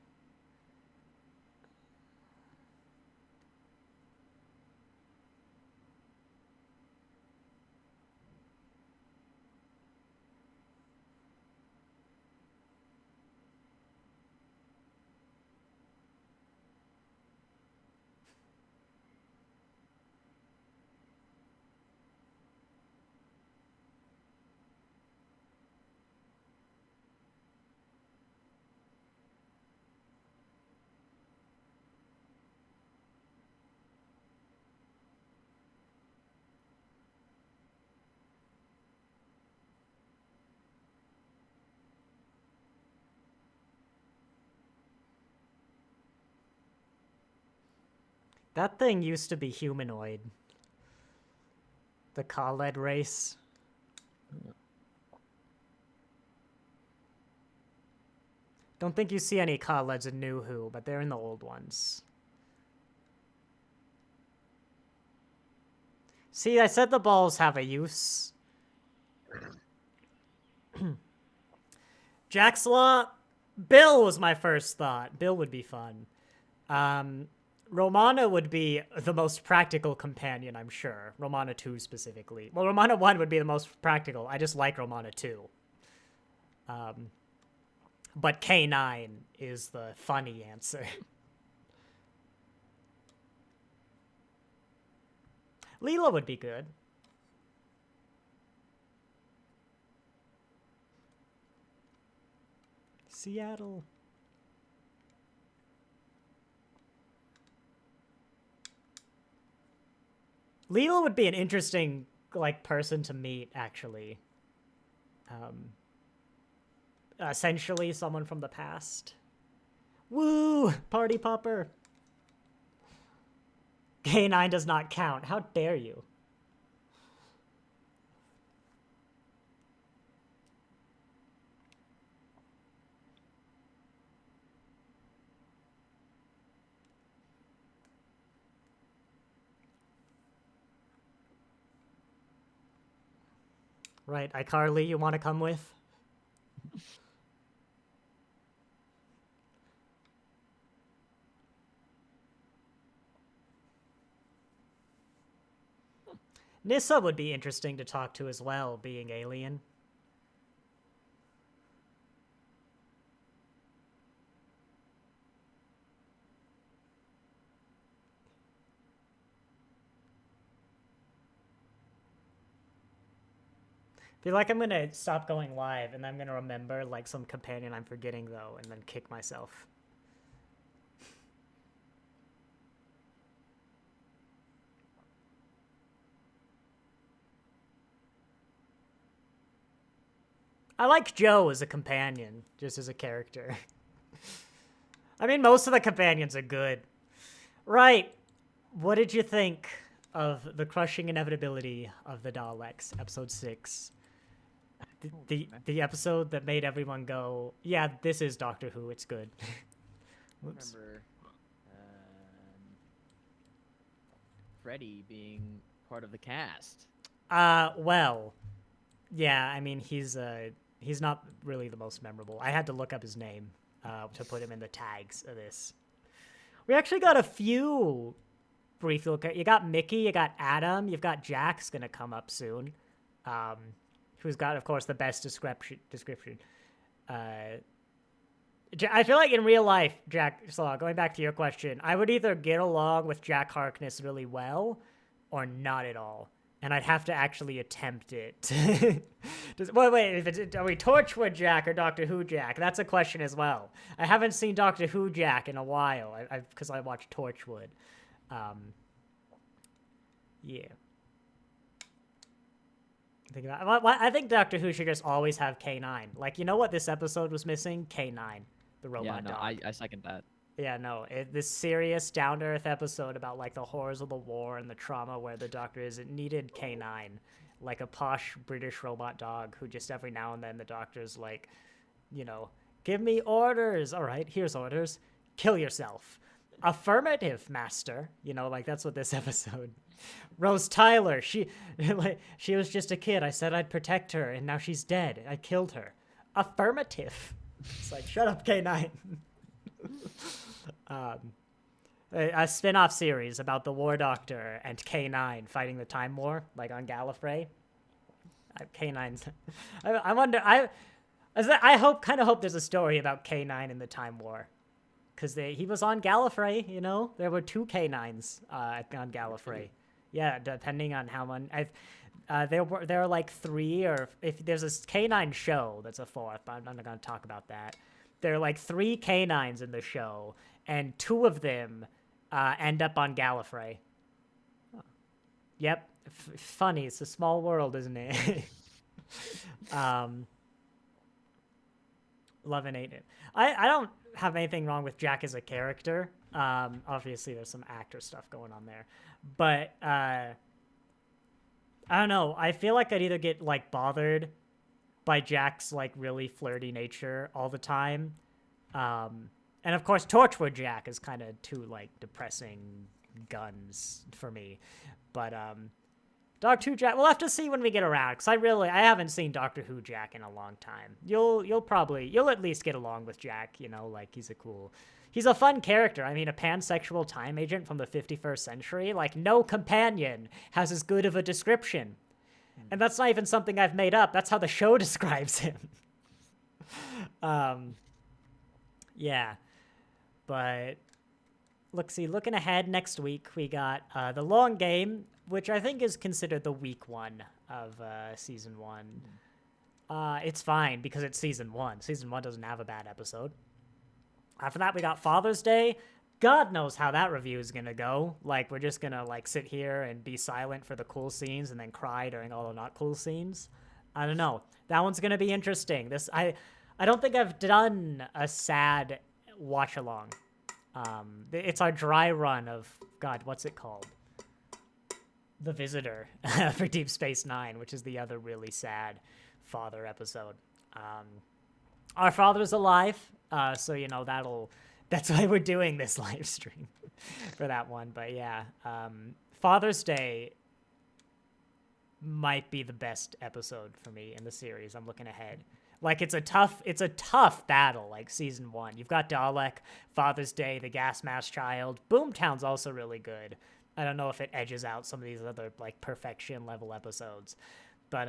That thing used to be humanoid. The Khaled race. Don't think you see any Khaleds in New Who, but they're in the old ones. See, I said the balls have a use. Jack's Law, Bill was my first thought. Bill would be fun. Romana would be the most practical companion, I'm sure. Romana 2 specifically. Well, Romana 1 would be the most practical. I just like Romana 2. But K9 is the funny answer. Leela would be good. Seattle. Leela would be an interesting, like, person to meet, actually. essentially someone from the past. Woo! Party popper. K9 does not count. How dare you? Right, iCarly, you want to come with? Nissa would be interesting to talk to as well, being alien. Feel like I'm gonna stop going live and I'm gonna remember like some companion I'm forgetting though and then kick myself. I like Joe as a companion, just as a character. I mean, most of the companions are good. Right. What did you think of the crushing inevitability of the Daleks, episode 6? The episode that made everyone go, yeah, this is Doctor Who, it's good. Whoops. Remember Freddy being part of the cast. Well, yeah, I mean, he's not really the most memorable. I had to look up his name to put him in the tags of this. We actually got a few brief look. You got Mickey, you got Adam, you've got Jack's gonna come up soon. Who's got, of course, the best description. I feel like in real life, Jack, so going back to your question, I would either get along with Jack Harkness really well or not at all. And I'd have to actually attempt it. Wait, are we Torchwood Jack or Doctor Who Jack? That's a question as well. I haven't seen Doctor Who Jack in a while, because I watched Torchwood. Yeah. I think Doctor Who should just always have K9. Like, you know what this episode was missing? K9, the robot dog. I second that. Yeah, no, this serious, down-to-earth episode about, like, the horrors of the war and the trauma where the Doctor is, it needed K9, like a posh British robot dog who just every now and then the Doctor's like, you know, give me orders. All right, here's orders. Kill yourself. Affirmative, master. You know, like, that's what this episode. Rose Tyler, she was just a kid. I said I'd protect her, and now she's dead. I killed her. Affirmative. It's like, shut up, K9. A spin-off series about the War Doctor and K9 fighting the Time War, like on Gallifrey. K9's. I wonder. I kind of hope there's a story about K9 in the Time War, because he was on Gallifrey. You know, there were 2 K9s on Gallifrey. Yeah, depending on how many. There are like 3, or if there's a K9 show that's a 4th, but I'm not going to talk about that. There are like 3 K9s in the show, and 2 of them end up on Gallifrey. Oh. Yep, funny. It's a small world, isn't it? Love and hate it. I don't have anything wrong with Jack as a character. Obviously, there's some actor stuff going on there, but I don't know. I feel like I'd either get like bothered by Jack's like really flirty nature all the time, and of course Torchwood Jack is kind of too like depressing guns for me. But Doctor Who Jack, we'll have to see when we get around, because I haven't seen Doctor Who Jack in a long time. You'll at least get along with Jack, you know, like he's a fun character. I mean, a pansexual time agent from the 51st century, like no companion has as good of a description. And that's not even something I've made up. That's how the show describes him. Yeah. But looking ahead next week, we got the long game, which I think is considered the weak one of season 1. It's fine because it's season 1. Season 1 doesn't have a bad episode. After that, we got Father's Day. God knows how that review is gonna go. Like, we're just gonna like sit here and be silent for the cool scenes and then cry during all the not cool scenes. I don't know. That one's gonna be interesting. I don't think I've done a sad watch along. It's our dry run of, God, what's it called? The Visitor for Deep Space Nine, which is the other really sad father episode. Our father's alive, so that's why we're doing this live stream for that one. But yeah, Father's Day might be the best episode for me in the series. I'm looking ahead. Like, it's a tough battle, like season 1. You've got Dalek, Father's Day, the Gas Mask Child. Boomtown's also really good. I don't know if it edges out some of these other, like, perfection level episodes. But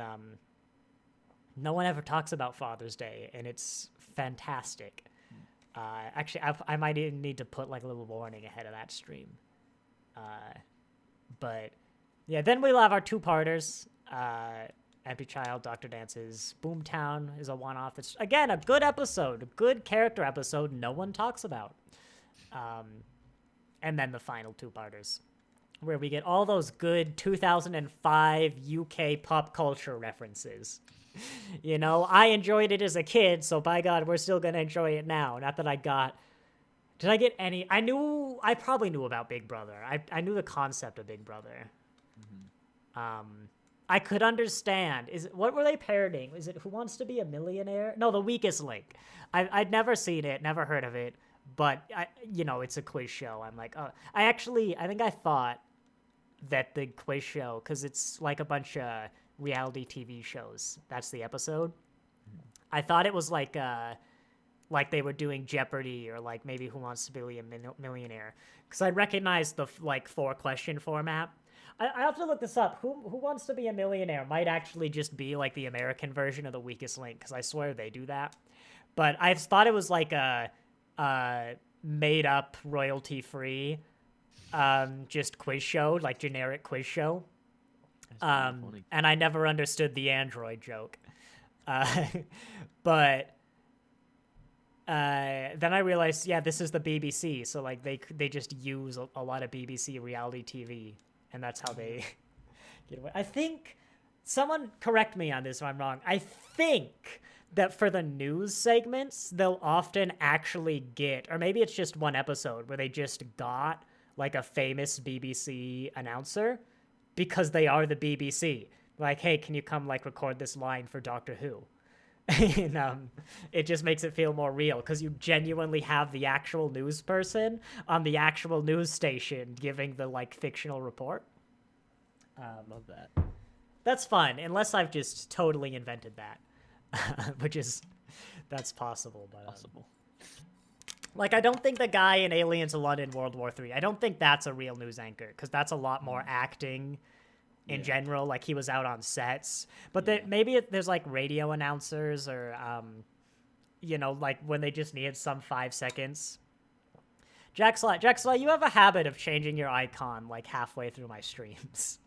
no one ever talks about Father's Day, and it's fantastic. Actually, I might even need to put, like, a little warning ahead of that stream. But yeah, then we'll have our two-parters. Empty Child, Dr. Dance's Boomtown is a one-off. It's, again, a good episode, a good character episode no one talks about. And then the final two-parters, where we get all those good 2005 UK pop culture references. You know, I enjoyed it as a kid, so by God, we're still going to enjoy it now. Not that I got... Did I get any... I probably knew about Big Brother. I knew the concept of Big Brother. Mm-hmm. I could understand. What were they parodying? Is it Who Wants to Be a Millionaire? No, The Weakest Link. I'd never seen it, never heard of it, but it's a quiz show. I'm like, oh, I think I thought that the quiz show, because it's like a bunch of reality TV shows. That's the episode. I thought it was like they were doing Jeopardy or like maybe Who Wants to Be a Millionaire, because I recognized the 4-question format. I have to look this up. Who Wants to Be a Millionaire might actually just be like the American version of The Weakest Link, because I swear they do that. But I thought it was like a made-up, royalty-free, just quiz show, like generic quiz show. And I never understood the Android joke. But then I realized, yeah, this is the BBC, so like they just use a lot of BBC reality TV. And that's how they get away. I think, someone correct me on this if I'm wrong, I think that for the news segments, they'll often actually get, or maybe it's just one episode where they just got like a famous BBC announcer because they are the BBC. Like, hey, can you come like record this line for Doctor Who? And it just makes it feel more real because you genuinely have the actual news person on the actual news station giving the like fictional report. Love that. That's fun, unless I've just totally invented that, that's possible. But like, I don't think the guy in Aliens in London World War III, I don't think that's a real news anchor, because that's a lot more acting in general. Like, he was out on sets, but maybe there's like radio announcers or like when they just needed some 5 seconds. Jaxla, you have a habit of changing your icon like halfway through my streams.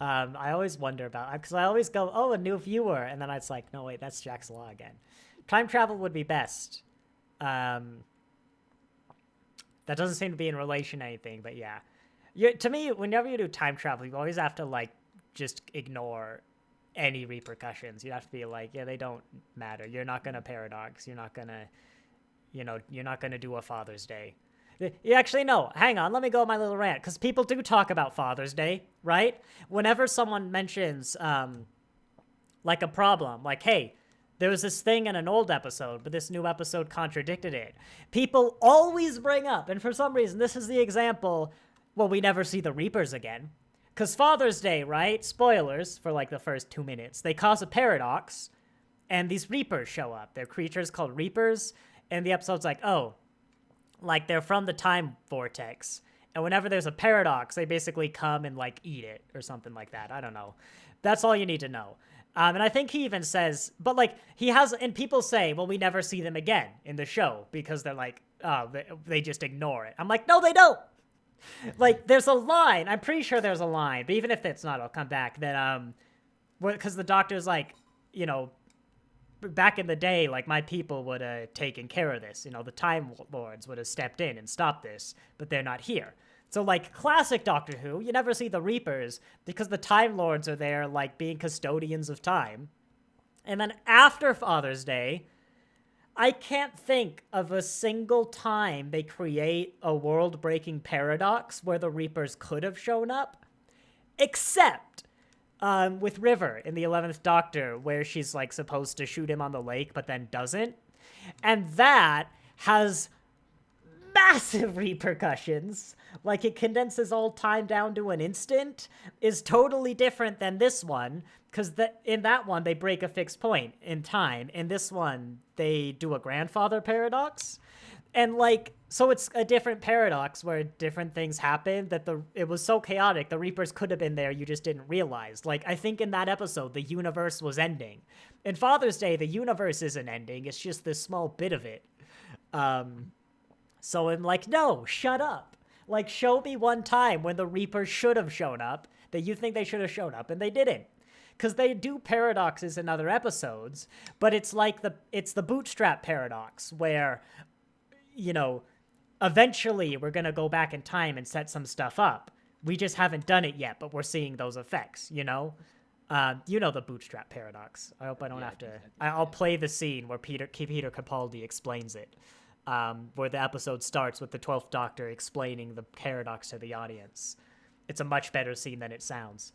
I always wonder about, because I always go, oh, a new viewer, and then it's like, no, wait, that's Jaxla again. Time travel would be best. That doesn't seem to be in relation to anything, but yeah. To me, whenever you do time travel, you always have to, like, just ignore any repercussions. You have to be like, yeah, they don't matter. You're not going to paradox. You're not going to, you're not going to do a Father's Day. You actually, no, hang on. Let me go on my little rant, because people do talk about Father's Day, right? Whenever someone mentions, like, a problem, like, hey, there was this thing in an old episode, but this new episode contradicted it. People always bring up, and for some reason, this is the example, well, we never see the Reapers again. Because Father's Day, right? Spoilers for, like, the first 2 minutes. They cause a paradox, and these Reapers show up. They're creatures called Reapers, and the episode's like, oh, like, they're from the time vortex. And whenever there's a paradox, they basically come and, like, eat it or something like that. I don't know. That's all you need to know. And I think he even says, but, like, he has, and people say, well, we never see them again in the show because they're like, oh, they just ignore it. I'm like, no, they don't. Like, there's a line. I'm pretty sure there's a line, but even if it's not, I'll come back. That, because the doctor's like, back in the day, like, my people would have taken care of this. The Time Lords would have stepped in and stopped this, but they're not here. So, like, classic Doctor Who, you never see the Reapers because the Time Lords are there, like, being custodians of time. And then after Father's Day, I can't think of a single time they create a world-breaking paradox where the Reapers could have shown up, except with River in the 11th Doctor, where she's like supposed to shoot him on the lake, but then doesn't. And that has massive repercussions. Like, it condenses all time down to an instant, is totally different than this one, because in that one, they break a fixed point in time. In this one, they do a grandfather paradox. And, like, so it's a different paradox where different things happen that it was so chaotic, the Reapers could have been there, you just didn't realize. Like, I think in that episode, the universe was ending. In Father's Day, the universe isn't ending, it's just this small bit of it. So I'm like, no, shut up. Like, show me one time when the Reapers should have shown up, that you think they should have shown up, and they didn't. Because they do paradoxes in other episodes, but it's like it's the bootstrap paradox, where, you know, eventually we're going to go back in time and set some stuff up. We just haven't done it yet, but we're seeing those effects, you know? You know the bootstrap paradox. I hope I don't have to... I'll play the scene where Peter Capaldi explains it. Where the episode starts with the 12th Doctor explaining the paradox to the audience. It's a much better scene than it sounds.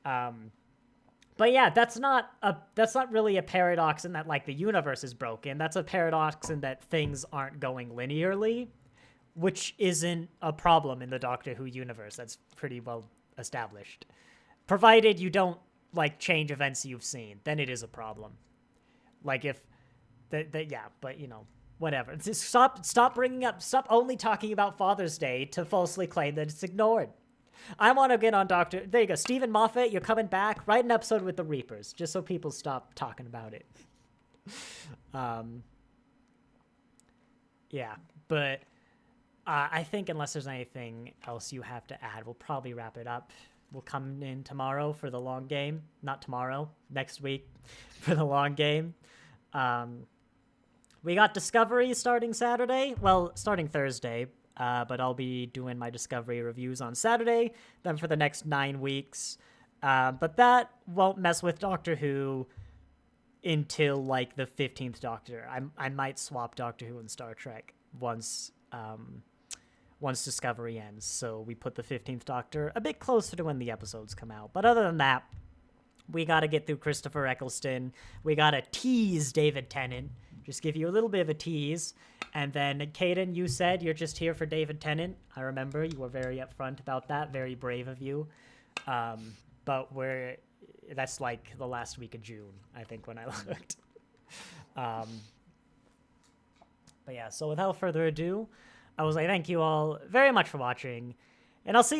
But yeah, that's not really a paradox in that, like, the universe is broken. That's a paradox in that things aren't going linearly, which isn't a problem in the Doctor Who universe. That's pretty well established. Provided you don't, like, change events you've seen, then it is a problem. Like, if... yeah, but, you know... Whatever. Just stop only talking about Father's Day to falsely claim that it's ignored. I want to get on Doctor... There you go. Stephen Moffat, you're coming back. Write an episode with the Reapers, just so people stop talking about it. Yeah, but I think unless there's anything else you have to add, we'll probably wrap it up. We'll come in tomorrow for the long game. Not tomorrow, next week for the long game. We got Discovery starting Saturday. Well, starting Thursday, but I'll be doing my Discovery reviews on Saturday, then for the next 9 weeks. But that won't mess with Doctor Who until, like, the 15th Doctor. I might swap Doctor Who and Star Trek once Discovery ends. So we put the 15th Doctor a bit closer to when the episodes come out. But other than that, we got to get through Christopher Eccleston. We got to tease David Tennant. Just give you a little bit of a tease. And then, Caden, you said you're just here for David Tennant. I remember you were very upfront about that. Very brave of you. But that's like the last week of June, I think, when I looked. But yeah, so without further ado, I was like, thank you all very much for watching. And I'll see